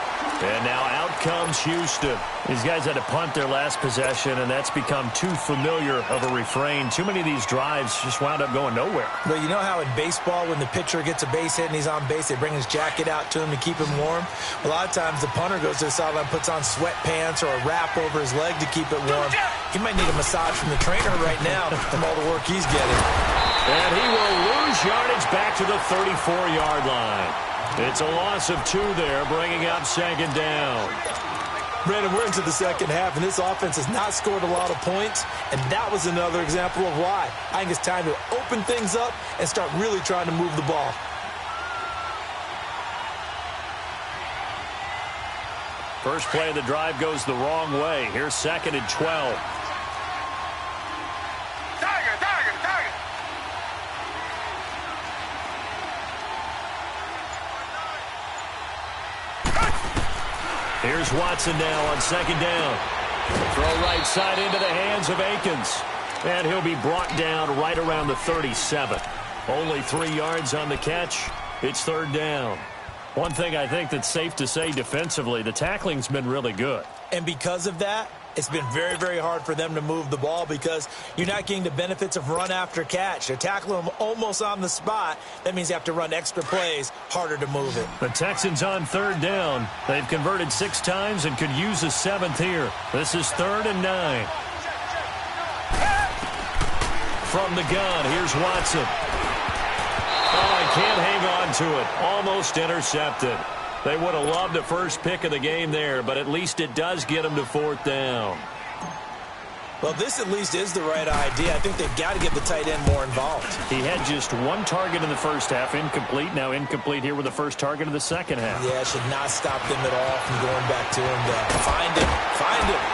And now out comes Houston. These guys had to punt their last possession, and that's become too familiar of a refrain. Too many of these drives just wound up going nowhere. Well, you know how in baseball, when the pitcher gets a base hit and he's on base, they bring his jacket out to him to keep him warm? A lot of times the punter goes to the sideline, puts on sweatpants or a wrap over his leg to keep it warm. He might need a massage from the trainer right now from all the work he's getting. And he will lose yardage back to the 34-yard line. It's a loss of 2 there, bringing up second down. Brandon, we're into the second half, and this offense has not scored a lot of points, and that was another example of why. I think it's time to open things up and start really trying to move the ball. First play of the drive goes the wrong way. Here's 2nd and 12. Here's Watson now on 2nd down. Throw right side into the hands of Akins. And he'll be brought down right around the 37. Only 3 yards on the catch. It's 3rd down. One thing I think that's safe to say defensively, the tackling's been really good. And because of that, it's been very, very hard for them to move the ball because you're not getting the benefits of run after catch. They're tackling them almost on the spot. That means you have to run extra plays, harder to move it. The Texans on 3rd down. They've converted 6 times and could use a 7th here. This is 3rd and 9. From the gun, here's Watson. Oh, he can't hang on to it. Almost intercepted. They would have loved the first pick of the game there, but at least it does get them to 4th down. Well, this at least is the right idea. I think they've got to get the tight end more involved. He had just 1 target in the first half, incomplete. Now incomplete here with the first target of the second half. Yeah, it should not stop them at all from going back to him to find him. Find him.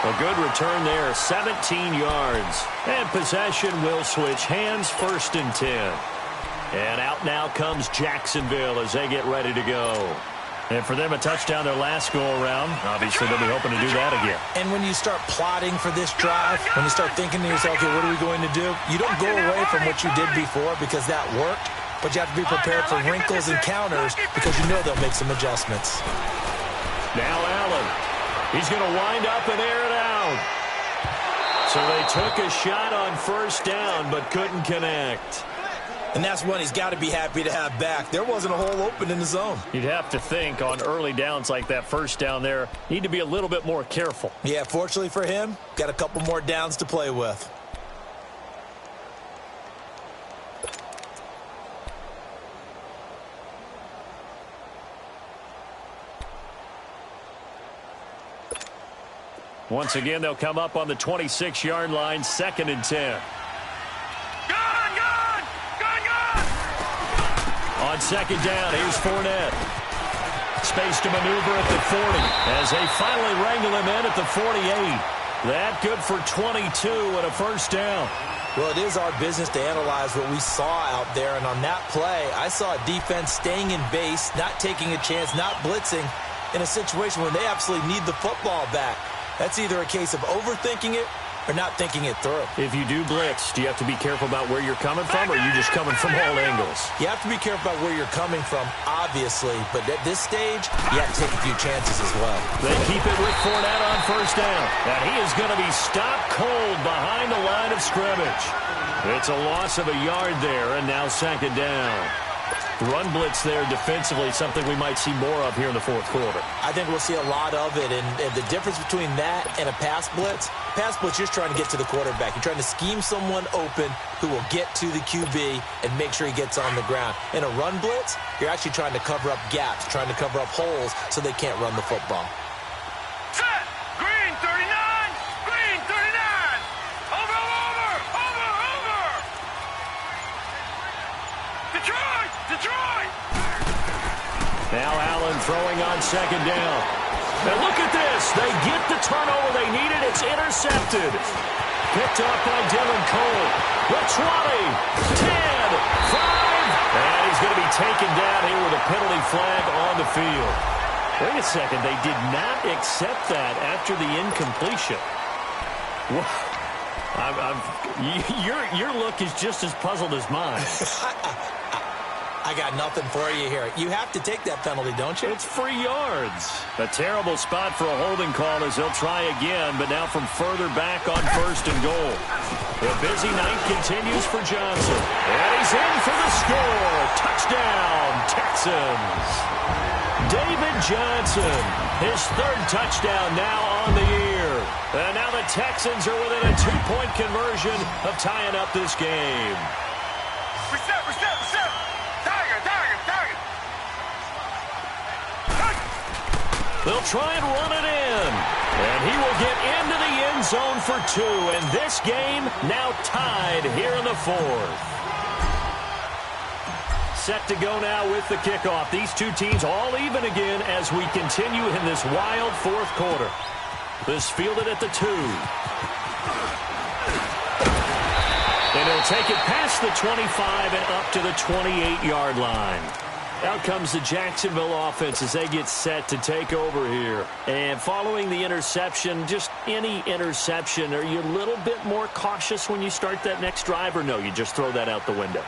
A good return there, 17 yards. And possession will switch hands, 1st and 10. And out now comes Jacksonville as they get ready to go. And for them, a touchdown their last go-around. Obviously, they'll be hoping to do that again. And when you start plotting for this drive, when you start thinking to yourself, okay, what are we going to do? You don't go away from what you did before because that worked, but you have to be prepared for wrinkles and counters because you know they'll make some adjustments. Now Allen. He's going to wind up and air it out. So they took a shot on 1st down but couldn't connect. And that's one he's got to be happy to have back. There wasn't a hole open in the zone. You'd have to think on early downs like that 1st down there, need to be a little bit more careful. Yeah, fortunately for him, got a couple more downs to play with. Once again, they'll come up on the 26-yard line, 2nd and 10. On 2nd down, here's Fournette. Space to maneuver at the 40 as they finally wrangle him in at the 48. That good for 22 and a 1st down. Well, it is our business to analyze what we saw out there, and on that play, I saw a defense staying in base, not taking a chance, not blitzing in a situation where they absolutely need the football back. That's either a case of overthinking it or not thinking it through. If you do blitz, do you have to be careful about where you're coming from, or are you just coming from all angles? You have to be careful about where you're coming from, obviously, but at this stage, you have to take a few chances as well. They keep it with Fournette on 1st down, and he is going to be stopped cold behind the line of scrimmage. It's a loss of a yard there, and now 2nd down. Run blitz there defensively, something we might see more of here in the fourth quarter. I think we'll see a lot of it, and the difference between that and a pass blitz, you're just trying to get to the quarterback. You're trying to scheme someone open who will get to the QB and make sure he gets on the ground. In a run blitz, you're actually trying to cover up gaps, trying to cover up holes so they can't run the football. Set! Green 39! Green 39! Over! Detroit! Now Allen throwing on second down. And look at this. They get the turnover they needed. It's intercepted. Picked off by Dylan Cole. The 20, 10, 5. And he's going to be taken down here with a penalty flag on the field. Wait a second. They did not accept that after the incompletion. Your look is just as puzzled as mine. I got nothing for you here. You have to take that penalty, don't you? It's free yards. A terrible spot for a holding call as they'll try again, but now from further back on first and goal. The busy night continues for Johnson. And he's in for the score. Touchdown, Texans. David Johnson, his third touchdown now on the year. And now the Texans are within a 2-point conversion of tying up this game. Reset! Target! They'll try and run it in. And he will get into the end zone for 2. And this game now tied here in the fourth. Set to go now with the kickoff. These two teams all even again as we continue in this wild fourth quarter. This fielded at the 2. And he'll take it past the 25 and up to the 28-yard line. Out comes the Jacksonville offense as they get set to take over here. And following the interception, just any interception, are you a little bit more cautious when you start that next drive, or no, you just throw that out the window?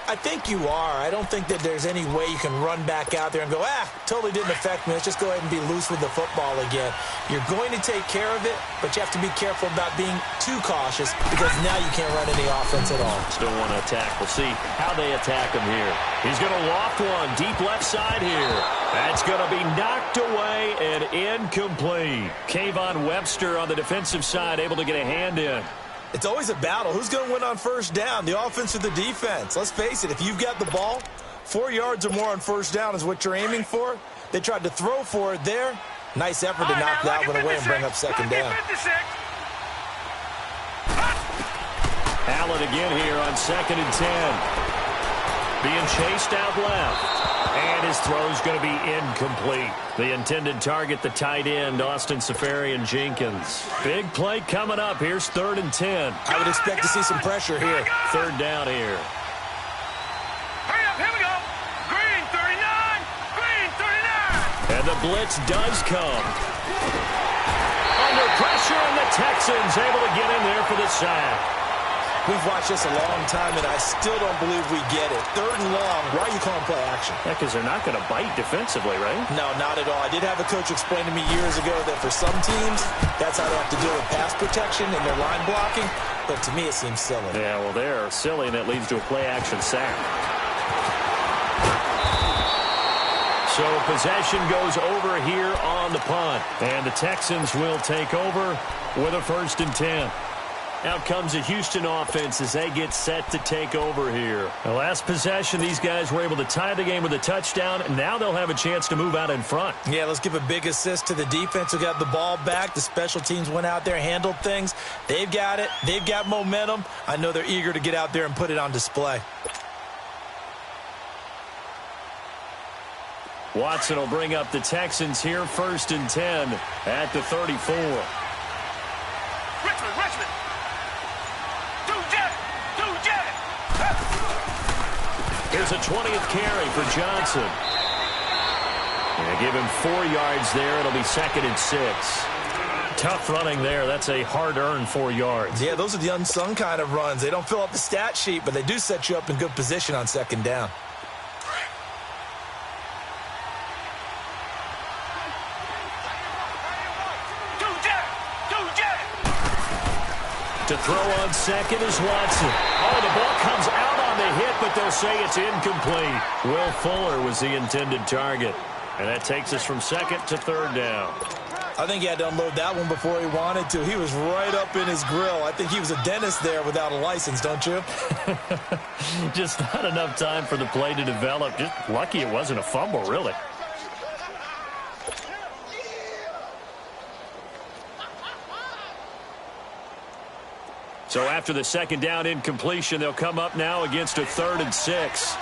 I think you are. I don't think that there's any way you can run back out there and go, totally didn't affect me. Let's just go ahead and be loose with the football again. You're going to take care of it, but you have to be careful about being too cautious because now you can't run any offense at all. Still want to attack. We'll see how they attack him here. He's going to loft one deep left side here. That's going to be knocked away and incomplete. Kayvon Webster on the defensive side able to get a hand in. It's always a battle. Who's going to win on first down, the offense or the defense? Let's face it, if you've got the ball, 4 yards or more on first down is what you're aiming for. They tried to throw for it there. Nice effort to knock that one away and bring up second down. Allen again here on 2nd and 10. Being chased out left. And his throw's going to be incomplete. The intended target, the tight end, Austin Safarian-Jenkins. Big play coming up. Here's 3rd and 10. I would expect to see some pressure here. 3rd down here. Hurry up, here we go. Green 39, green 39. And the blitz does come. Under pressure, and the Texans able to get in there for the sack. We've watched this a long time, and I still don't believe we get it. 3rd and long. Why are you calling play action? Yeah, because they're not going to bite defensively, right? No, not at all. I did have a coach explain to me years ago that for some teams, that's how they have to deal with pass protection and their line blocking. But to me, it seems silly. Yeah, well, they're silly, and it leads to a play-action sack. So possession goes over here on the punt. And the Texans will take over with a 1st and 10. Out comes the Houston offense as they get set to take over here. The last possession, these guys were able to tie the game with a touchdown, and now they'll have a chance to move out in front. Yeah, let's give a big assist to the defense who got the ball back. The special teams went out there, handled things. They've got it. They've got momentum. I know they're eager to get out there and put it on display. Watson will bring up the Texans here, 1st and 10 at the 34. Richmond. Here's a 20th carry for Johnson. Give him 4 yards there. It'll be 2nd and 6. Tough running there. That's a hard-earned 4 yards. Yeah, those are the unsung kind of runs. They don't fill up the stat sheet, but they do set you up in good position on 2nd down. To throw on 2nd is Watson. Oh, the ball comes out on the hit, but they'll say it's incomplete. Will Fuller was the intended target. And that takes us from second to third down. I think he had to unload that one before he wanted to. He was right up in his grill. I think he was a dentist there without a license, don't you? Just not enough time for the play to develop. Just lucky it wasn't a fumble, really. So after the second down incompletion, they'll come up now against a 3rd and 6.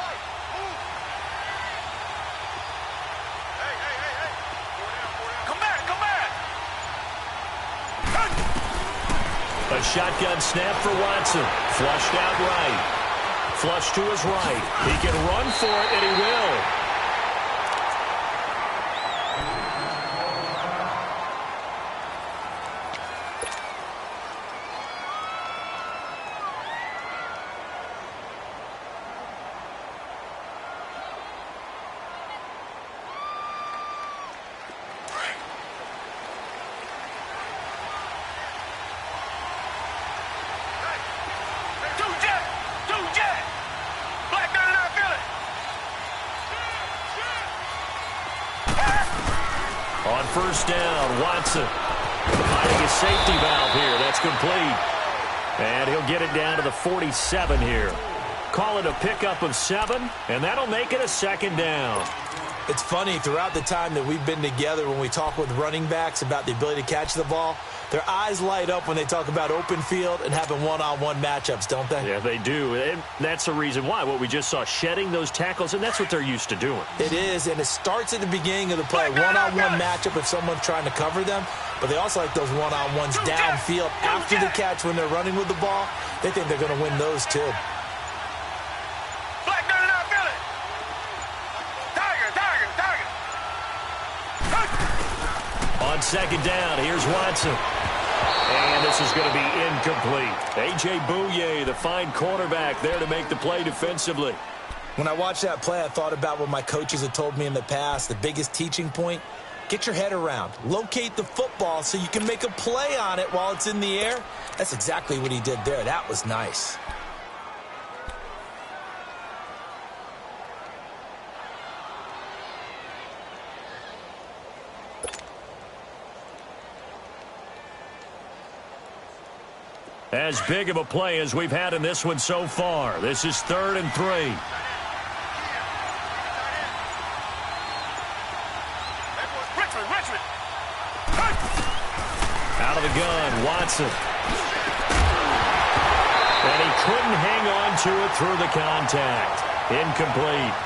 A shotgun snap for Watson. Flushed out right. Flush to his right. He can run for it, and he will. On first down, Watson finding a safety valve here. That's complete. And he'll get it down to the 47 here. Call it a pickup of 7, and that'll make it a 2nd down. It's funny, throughout the time that we've been together, when we talk with running backs about the ability to catch the ball, their eyes light up when they talk about open field and having one-on-one matchups, don't they? Yeah, they do. And that's the reason why. What we just saw, shedding those tackles, and that's what they're used to doing. It is, and it starts at the beginning of the play. One-on-one matchup if someone's trying to cover them, but they also like those one-on-ones downfield after the catch when they're running with the ball. They think they're going to win those, too. On second down, here's Watson. And this is going to be incomplete. A.J. Bouye, the fine cornerback, there to make the play defensively. When I watched that play, I thought about what my coaches had told me in the past. The biggest teaching point, get your head around. Locate the football so you can make a play on it while it's in the air. That's exactly what he did there. That was nice. As big of a play as we've had in this one so far. This is 3rd and 3. Out of the gun, Watson. And he couldn't hang on to it through the contact. Incomplete.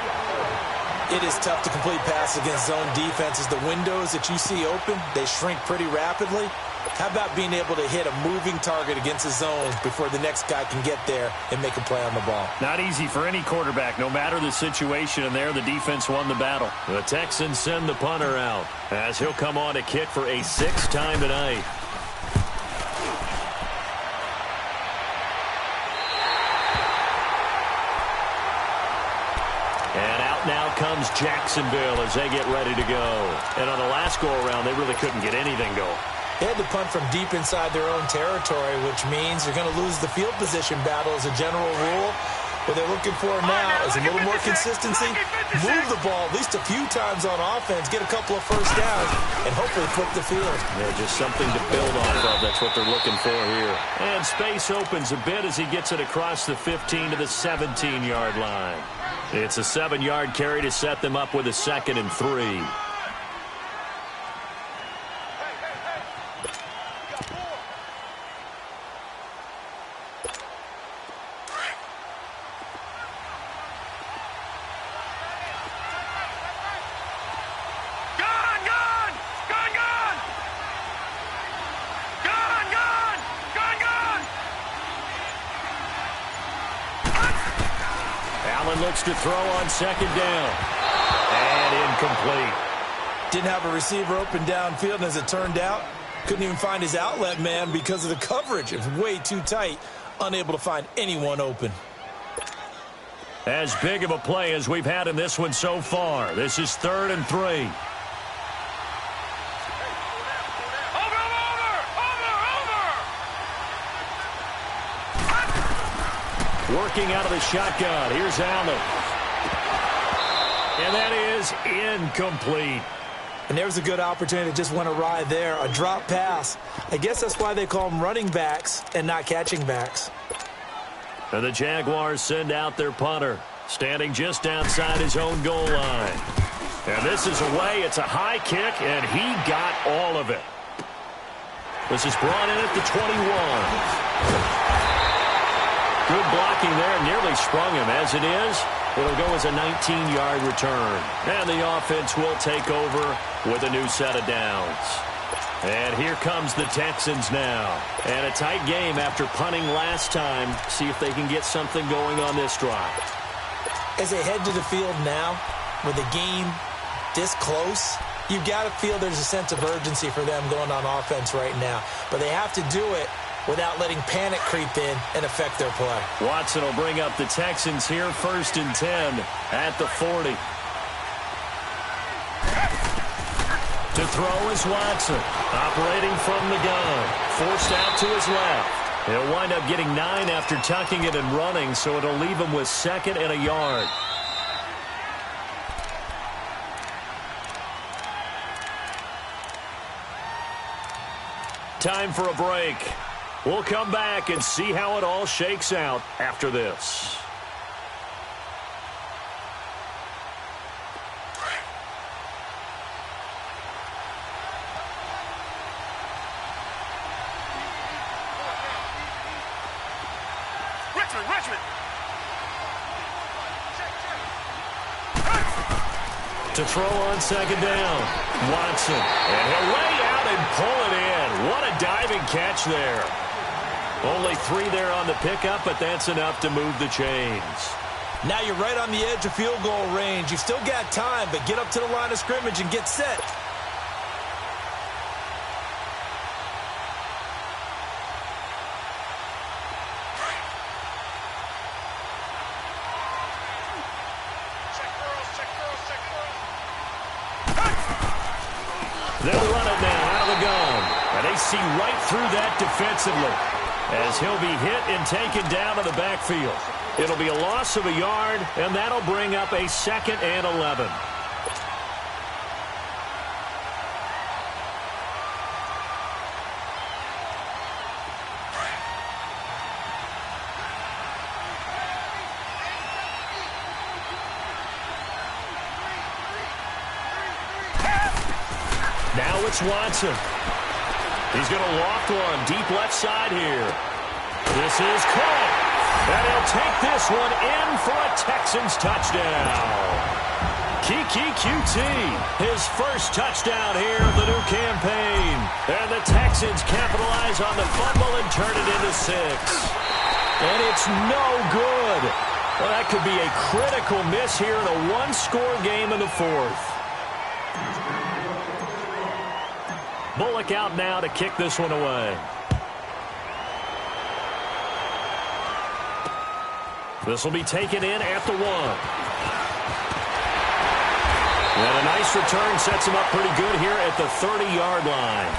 It is tough to complete passes against zone defenses. The windows that you see open, they shrink pretty rapidly. How about being able to hit a moving target against the zone before the next guy can get there and make a play on the ball? Not easy for any quarterback, no matter the situation, and there the defense won the battle. The Texans send the punter out as he'll come on to kick for a 6th time tonight. And out now comes Jacksonville as they get ready to go. And on the last go-around, they really couldn't get anything going. They had to punt from deep inside their own territory, which means they're going to lose the field position battle as a general rule. What they're looking for now is a little more consistency, move the ball at least a few times on offense, get a couple of first downs, and hopefully flip the field. Yeah, just something to build off of. That's what they're looking for here. And space opens a bit as he gets it across the 15 to the 17-yard line. It's a 7-yard carry to set them up with a 2nd and 3. Looks to throw on 2nd down. And incomplete. Didn't have a receiver open downfield, and as it turned out, couldn't even find his outlet man because of the coverage. It was way too tight, unable to find anyone open. As big of a play as we've had in this one so far. This is 3rd and 3. Working out of the shotgun. Here's Allen. And that is incomplete. And there was a good opportunity that just went awry there. A drop pass. I guess that's why they call them running backs and not catching backs. And the Jaguars send out their punter, standing just outside his own goal line. And this is away. It's a high kick, and he got all of it. This is brought in at the 21. Good blocking there. Nearly sprung him. As it is, it'll go as a 19-yard return. And the offense will take over with a new set of downs. And here comes the Texans now. And a tight game after punting last time. See if they can get something going on this drive. As they head to the field now, with the game this close, you've got to feel there's a sense of urgency for them going on offense right now. But they have to do it without letting panic creep in and affect their play. Watson will bring up the Texans here, 1st and 10 at the 40. To throw is Watson, operating from the gun, forced out to his left. He'll wind up getting 9 after tucking it and running, so it'll leave him with 2nd and a yard. Time for a break. We'll come back and see how it all shakes out after this. Richmond. To throw on 2nd down, Watson. And he'll lay out and pull it in. What a diving catch there. Only 3 there on the pickup, but that's enough to move the chains. Now you're right on the edge of field goal range. You've still got time, but get up to the line of scrimmage and get set. They'll run it now out of the gun. And they see right through that defensively as he'll be hit and taken down to the backfield. It'll be a loss of a yard, and that'll bring up a 2nd and 11. Now it's Watson. He's going to loft one deep left side here. This is caught. And he'll take this one in for a Texans touchdown. Kiki QT, his first touchdown here of the new campaign. And the Texans capitalize on the fumble and turn it into 6. And it's no good. Well, that could be a critical miss here in a one-score game in the 4th. Bullock out now to kick this one away. This will be taken in at the 1. And a nice return sets him up pretty good here at the 30-yard line.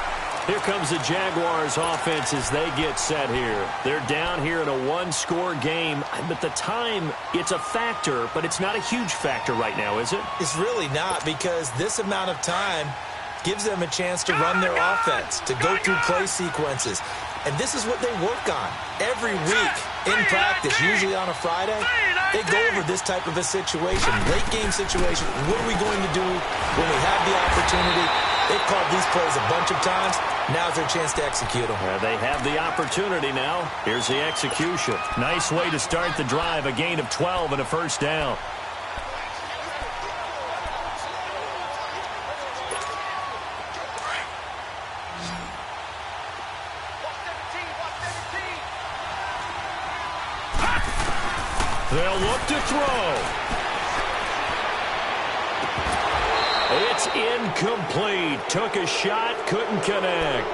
Here comes the Jaguars offense as they get set here. They're down here in a one-score game. But the time, it's a factor, but it's not a huge factor right now, is it? It's really not, because this amount of time gives them a chance to run their offense, to go through play sequences. And this is what they work on every week in practice, usually on a Friday. They go over this type of a situation, late game situation. What are we going to do when we have the opportunity? They've called these plays a bunch of times. Now's their chance to execute them. They have the opportunity now. Here's the execution. Nice way to start the drive, a gain of 12 and a 1st down. They'll look to throw. It's incomplete. Took a shot, couldn't connect.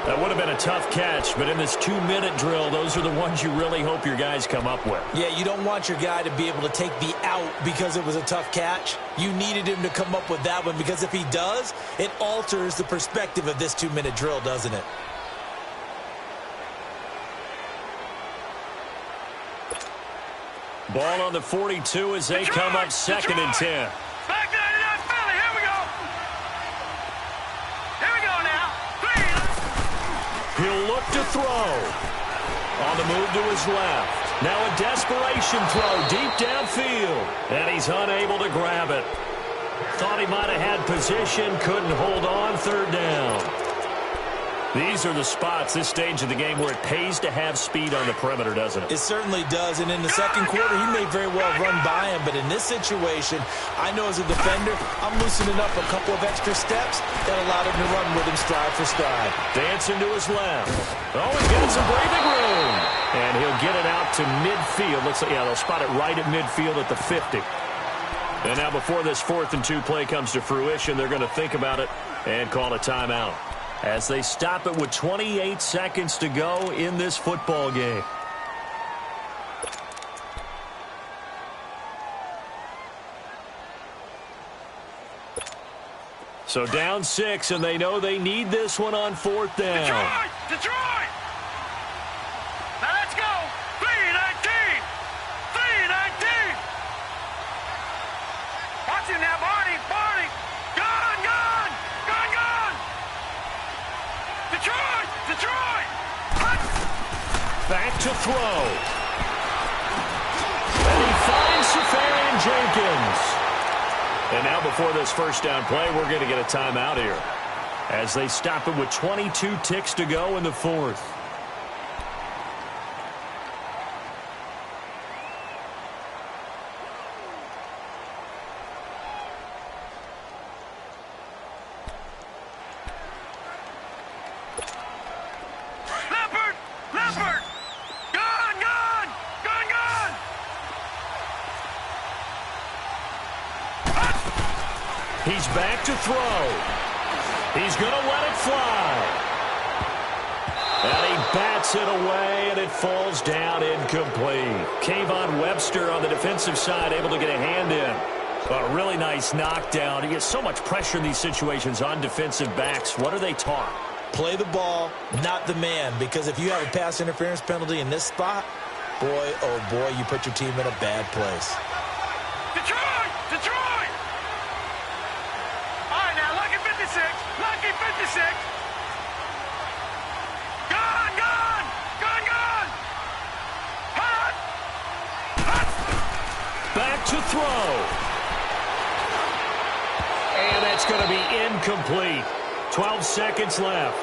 That would have been a tough catch, but in this 2-minute drill, those are the ones you really hope your guys come up with. Yeah, you don't want your guy to be able to take the out because it was a tough catch. You needed him to come up with that one, because if he does, it alters the perspective of this 2-minute drill, doesn't it? Ball on the 42 as they come up 2nd and 10. Back 99 Philly. Here we go. Here we go now. He'll look to throw. On the move to his left. Now a desperation throw deep downfield. And he's unable to grab it. Thought he might have had position. Couldn't hold on. 3rd down. These are the spots, this stage of the game, where it pays to have speed on the perimeter, doesn't it? It certainly does, and in the second quarter, he may very well run by him, but in this situation, I know as a defender, I'm loosening up a couple of extra steps that allowed him to run with him stride for stride. Dancing to his left. Oh, he's got some breathing room. And he'll get it out to midfield. Looks like, yeah, they'll spot it right at midfield at the 50. And now before this 4th and 2 play comes to fruition, they're going to think about it and call a timeout, as they stop it with 28 seconds to go in this football game. So down 6, and they know they need this one on 4th down. Detroit! Now let's go! 3-19! 3-19! Watch him now, Barney! Barney! Gone! Gone! Gone! Gone! Detroit! Detroit! Back to throw. And he finds Safarian Jenkins. And now before this 1st down play, we're going to get a timeout here, as they stop it with 22 ticks to go in the 4th. He's back to throw. He's going to let it fly. And he bats it away, and it falls down incomplete. Kayvon Webster on the defensive side able to get a hand in. A really nice knockdown. He gets so much pressure in these situations on defensive backs. What are they taught? Play the ball, not the man, because if you have a pass interference penalty in this spot, boy, oh boy, you put your team in a bad place. Detroit! Detroit! All right, now, lucky 56. Lucky 56. Gone, gone! Gone, gone! Hot! Hot! Back to throw. And that's going to be incomplete. 12 seconds left.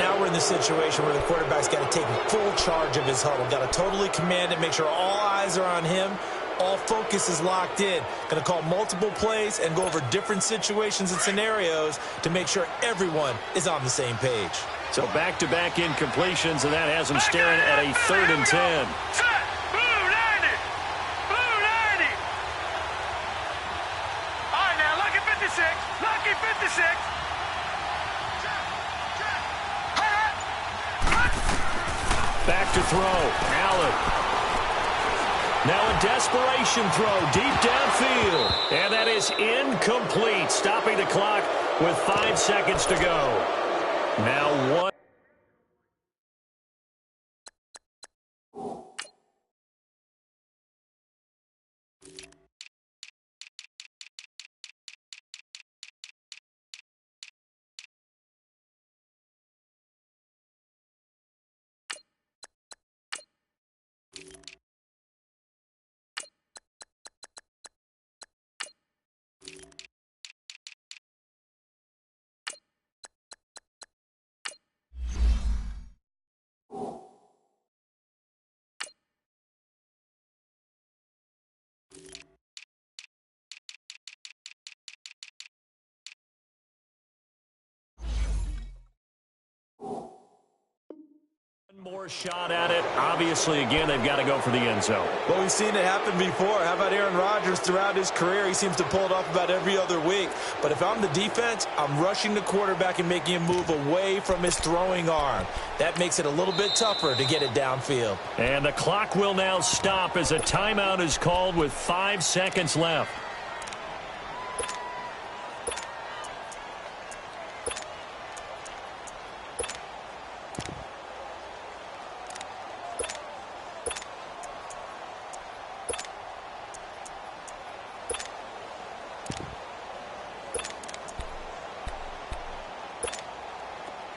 Now we're in the situation where the quarterback's got to take full charge of his huddle. Got to totally command it, make sure all eyes are on him. All focus is locked in. Going to call multiple plays and go over different situations and scenarios to make sure everyone is on the same page. So back-to-back incompletions, and that has him staring at a 3rd and 10. Set! Blue 90! Blue 90! All right, now, lucky 56. Lucky 56. Back to throw. Allen. Now a desperation throw deep downfield. And that is incomplete, stopping the clock with 5 seconds to go. Now one. More shot at it. Obviously, again, they've got to go for the end zone. Well, we've seen it happen before. How about Aaron Rodgers throughout his career? He seems to pull it off about every other week. But if I'm the defense, I'm rushing the quarterback and making him move away from his throwing arm. That makes it a little bit tougher to get it downfield. And the clock will now stop as a timeout is called with 5 seconds left.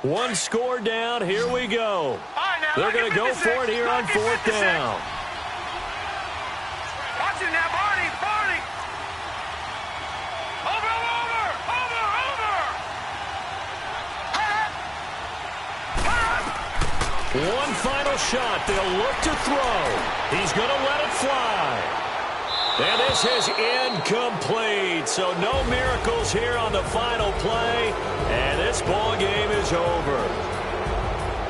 One score down. Here we go. They're going to go for it here on 4th down. Watch it now, Barney. Barney. Over. One final shot. They'll look to throw. He's going to let it fly. And this is incomplete. So no miracles here on the final play. And this ball game is over.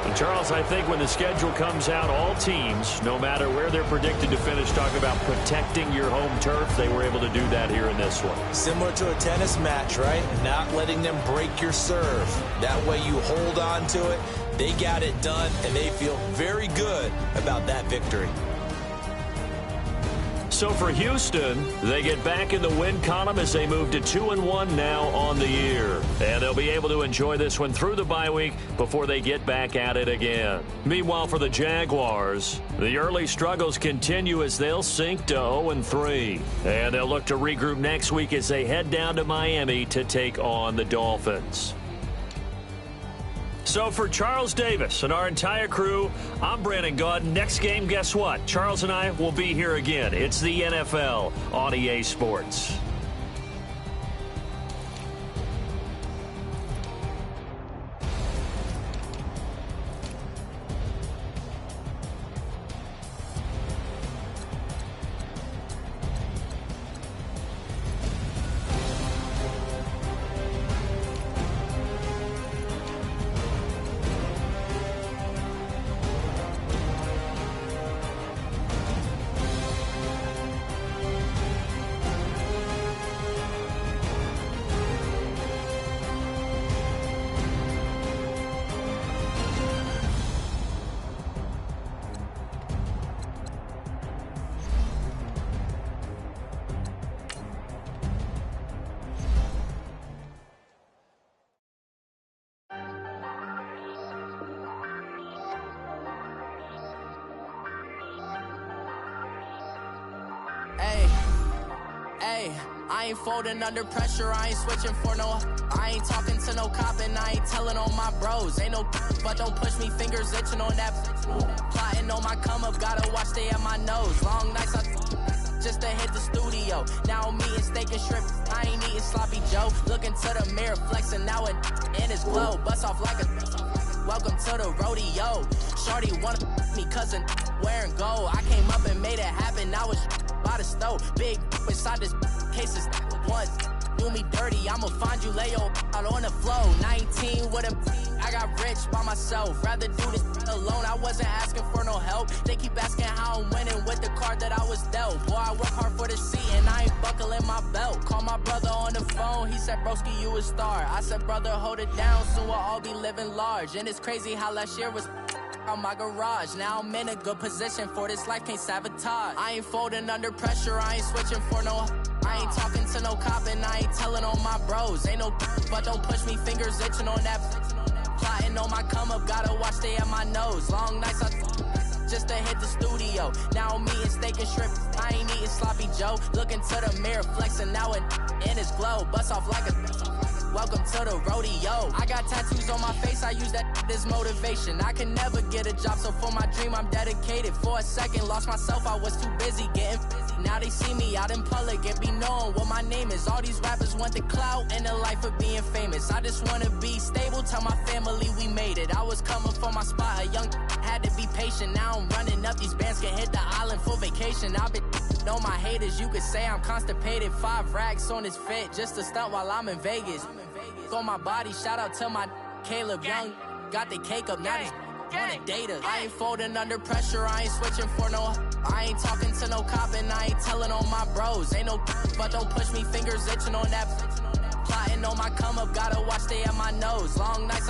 And Charles, I think when the schedule comes out, all teams, no matter where they're predicted to finish, talk about protecting your home turf. They were able to do that here in this one. Similar to a tennis match, right? Not letting them break your serve. That way you hold on to it. They got it done, and they feel very good about that victory. So for Houston, they get back in the win column as they move to 2-1 now on the year. And they'll be able to enjoy this one through the bye week before they get back at it again. Meanwhile, for the Jaguars, the early struggles continue as they'll sink to 0-3. And they'll look to regroup next week as they head down to Miami to take on the Dolphins. So for Charles Davis and our entire crew, I'm Brandon Gaudin. Next game, guess what? Charles and I will be here again. It's the NFL on EA Sports. I ain't folding under pressure, I ain't switching for no. I ain't talking to no cop and I ain't telling on my bros. Ain't no but don't push me, fingers itching on that. Plotting on my come up, gotta watch stay at my nose. Long nights just to hit the studio. Now I'm eating steak and shrimp, I ain't eating sloppy Joe. Looking to the mirror, flexing now it in his glow. Bust off like a welcome to the rodeo. Shorty wanna me cousin wearing gold. I came up and made it happen, now it's by the stove. Big inside this case is one. Do me dirty, I'ma find you, lay your out on the floor. 19 with a I got rich by myself. Rather do this alone, I wasn't asking for no help. They keep asking how I'm winning with the card that I was dealt. Boy, I work hard for the seat and I ain't buckling my belt. Call my brother on the phone, he said, broski, you a star. I said, brother, hold it down, soon we'll all be living large. And it's crazy how last year was on my garage. Now I'm in a good position for this life, can't sabotage. I ain't folding under pressure, I ain't switching for no. I ain't talking to no cop and I ain't telling on my bros. Ain't no but don't push me, fingers itching on that. Plotting on my come up, gotta watch stay at my nose. Long nights just to hit the studio. Now I'm eating steak and shrimp, I ain't eating sloppy Joe. Looking to the mirror, flexing now it in his glow. Bust off like a welcome to the rodeo. I got tattoos on my face, I use that as motivation. I can never get a job, so for my dream I'm dedicated. For a second, lost myself, I was too busy getting busy. Now they see me out in public and be knowing what my name is. All these rappers want the clout and the life of being famous. I just wanna be stable, tell my family we made it. I was coming for my spot, a young had to be patient. Now I'm running up, these bands can hit the island for vacation. I've been on my haters, you could say I'm constipated. 5 racks on his fit, just to stunt while I'm in Vegas. On my body, shout out to my Caleb Young. Got the cake up, now they wanna date us. I ain't folding under pressure, I ain't switching for no. I ain't talking to no cop and I ain't telling on my bros. Ain't no but don't push me, fingers itching on that. Plotting on my come up, gotta watch stay at my nose. Long nights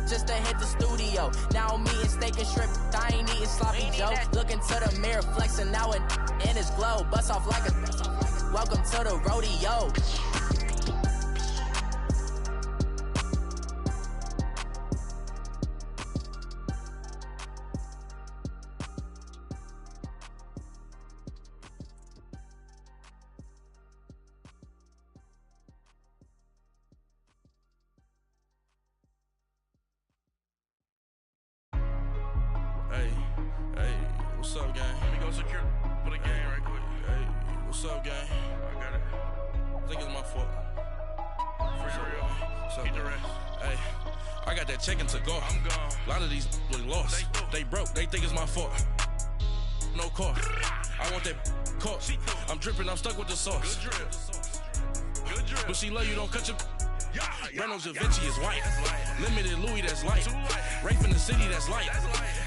just to hit the studio. Now I'm eating steak and shrimp, I ain't eating sloppy Joe. Looking to the mirror, flexing now it in his glow. Bust off like a welcome to the rodeo. What's up, gang? I got it. I think it's my fault. For real. Keep the rest. Hey, I got that check into go. I'm gone. A lot of these was lost. They broke. They think it's my fault. No car. I want that caught. I'm dripping. I'm stuck with the sauce. Good drip. Good drip. But she love you. Don't cut your. Reynolds Da Vinci is white. Limited Louis, that's light. Rape in the city, that's light.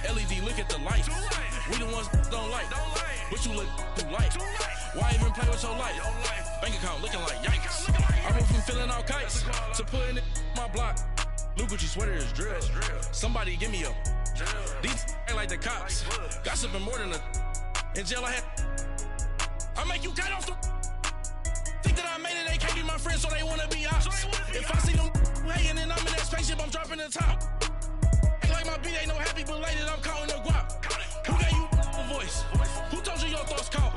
LED, look at the lights. We the ones don't like. But you look too light. Why even play with your life? Bank account looking like yikes. I went from filling out kites to putting it in my block. Blue Gucci sweater is drill. Somebody give me a. These ain't like the cops. Gossiping more than a. In jail I had. I make you cut off the. Think that I made it, they can't be my friends, so they wanna be ops. If I see them hating and I'm in that spaceship, I'm dropping the top. Ain't like my beat ain't no happy, but later I'm counting the guap. Who gave you a voice? Who told you your thoughts count?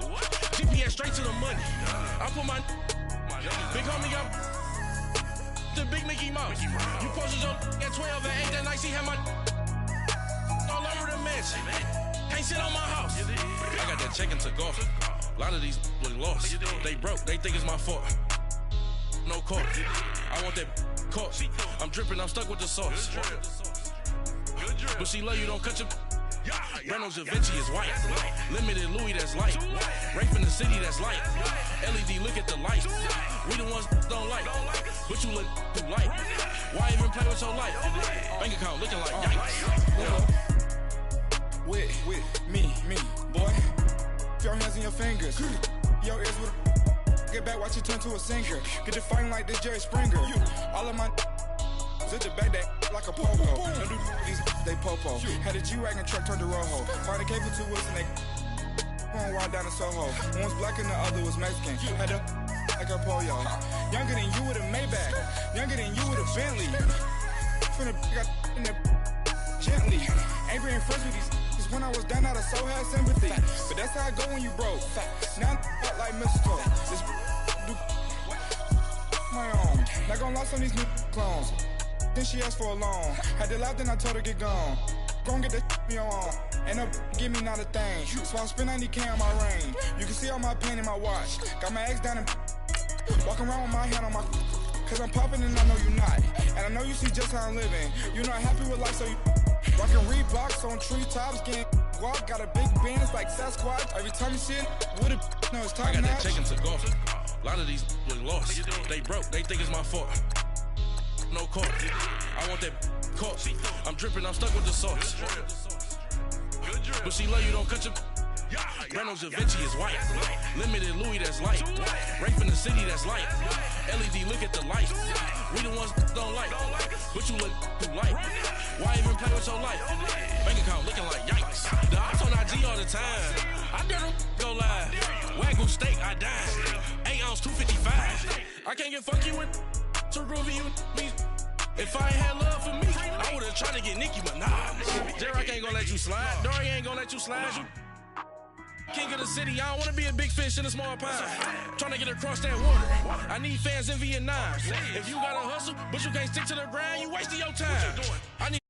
GPS straight to the money. I put my big homie up the big Mickey Mouse. You posted your at 12 and 8 that night, she had my all over the mansion. Can't sit on my house. I got that check into golf. A lot of these was lost. They broke. They think it's my fault. No car. I want that caught. I'm dripping. I'm stuck with the sauce. But she love you. Don't cut your. Reynolds Da Vinci is white. Limited Louis, that's light. Rape in the city, that's light. LED, look at the lights. We the ones don't like. But you look too light. Why even play with your life? Bank account looking like yikes. With me, boy. Your hands in your fingers. Your ears with a. Get back, watch you turn to a singer. Get you fighting like this Jerry Springer. All of my. Sit the back that like a popo. Don't do these they popo. Had a G-Wagon truck turned to Rojo. Find a cable to us and they. Going wild down in Soho. One was black and the other was Mexican. Had a. Like a polio. Younger than you with a Maybach. Younger than you with a Bentley. Finna got in the. Gently. Ain't being friends with these. When I was down, I so had sympathy. But that's how I go when you broke. Now I'm like mistletoe. This do my own. Not gonna lie on these new clones. Then she asked for a loan. Had to laugh, then I told her get gone. Gon' get that me on. And up, give me not a thing. So I spend 90K on my ring. You can see all my pain in my watch. Got my ex down and walking around with my hand on my. Cause I'm popping and I know you not. And I know you see just how I'm living. You're not happy with life, so you. Rockin' Reeboks on treetops, getting guap, got a big band, it's like Sasquatch. Every time you see it, with a no, it's time. I got that check into golf. A lot of these was lost. They broke, they think it's my fault. No car. I want that caught. I'm dripping, I'm stuck with the sauce. But she love you, don't cut your. Reynolds Da Vinci is white. Limited Louis, that's light. Rape in the city, that's light. LED, look at the lights. We the ones don't like. But you look too light. Why even play with your life? Bank account looking like yikes. The ops on IG all the time. I dare them go live. Wagyu steak, I dine. 8 ounce, 255. I can't get funky with to groovy you me. If I ain't had love for me, I would've tried to get Nicki Minaj. Derek ain't gonna let you slide. Dory ain't gonna let you slide. You king of the city, I don't wanna be a big fish in a small pond. Trying to get across that water. I need fans in Vietnam. If you gotta hustle, but you can't stick to the grind, you wasting your time. I need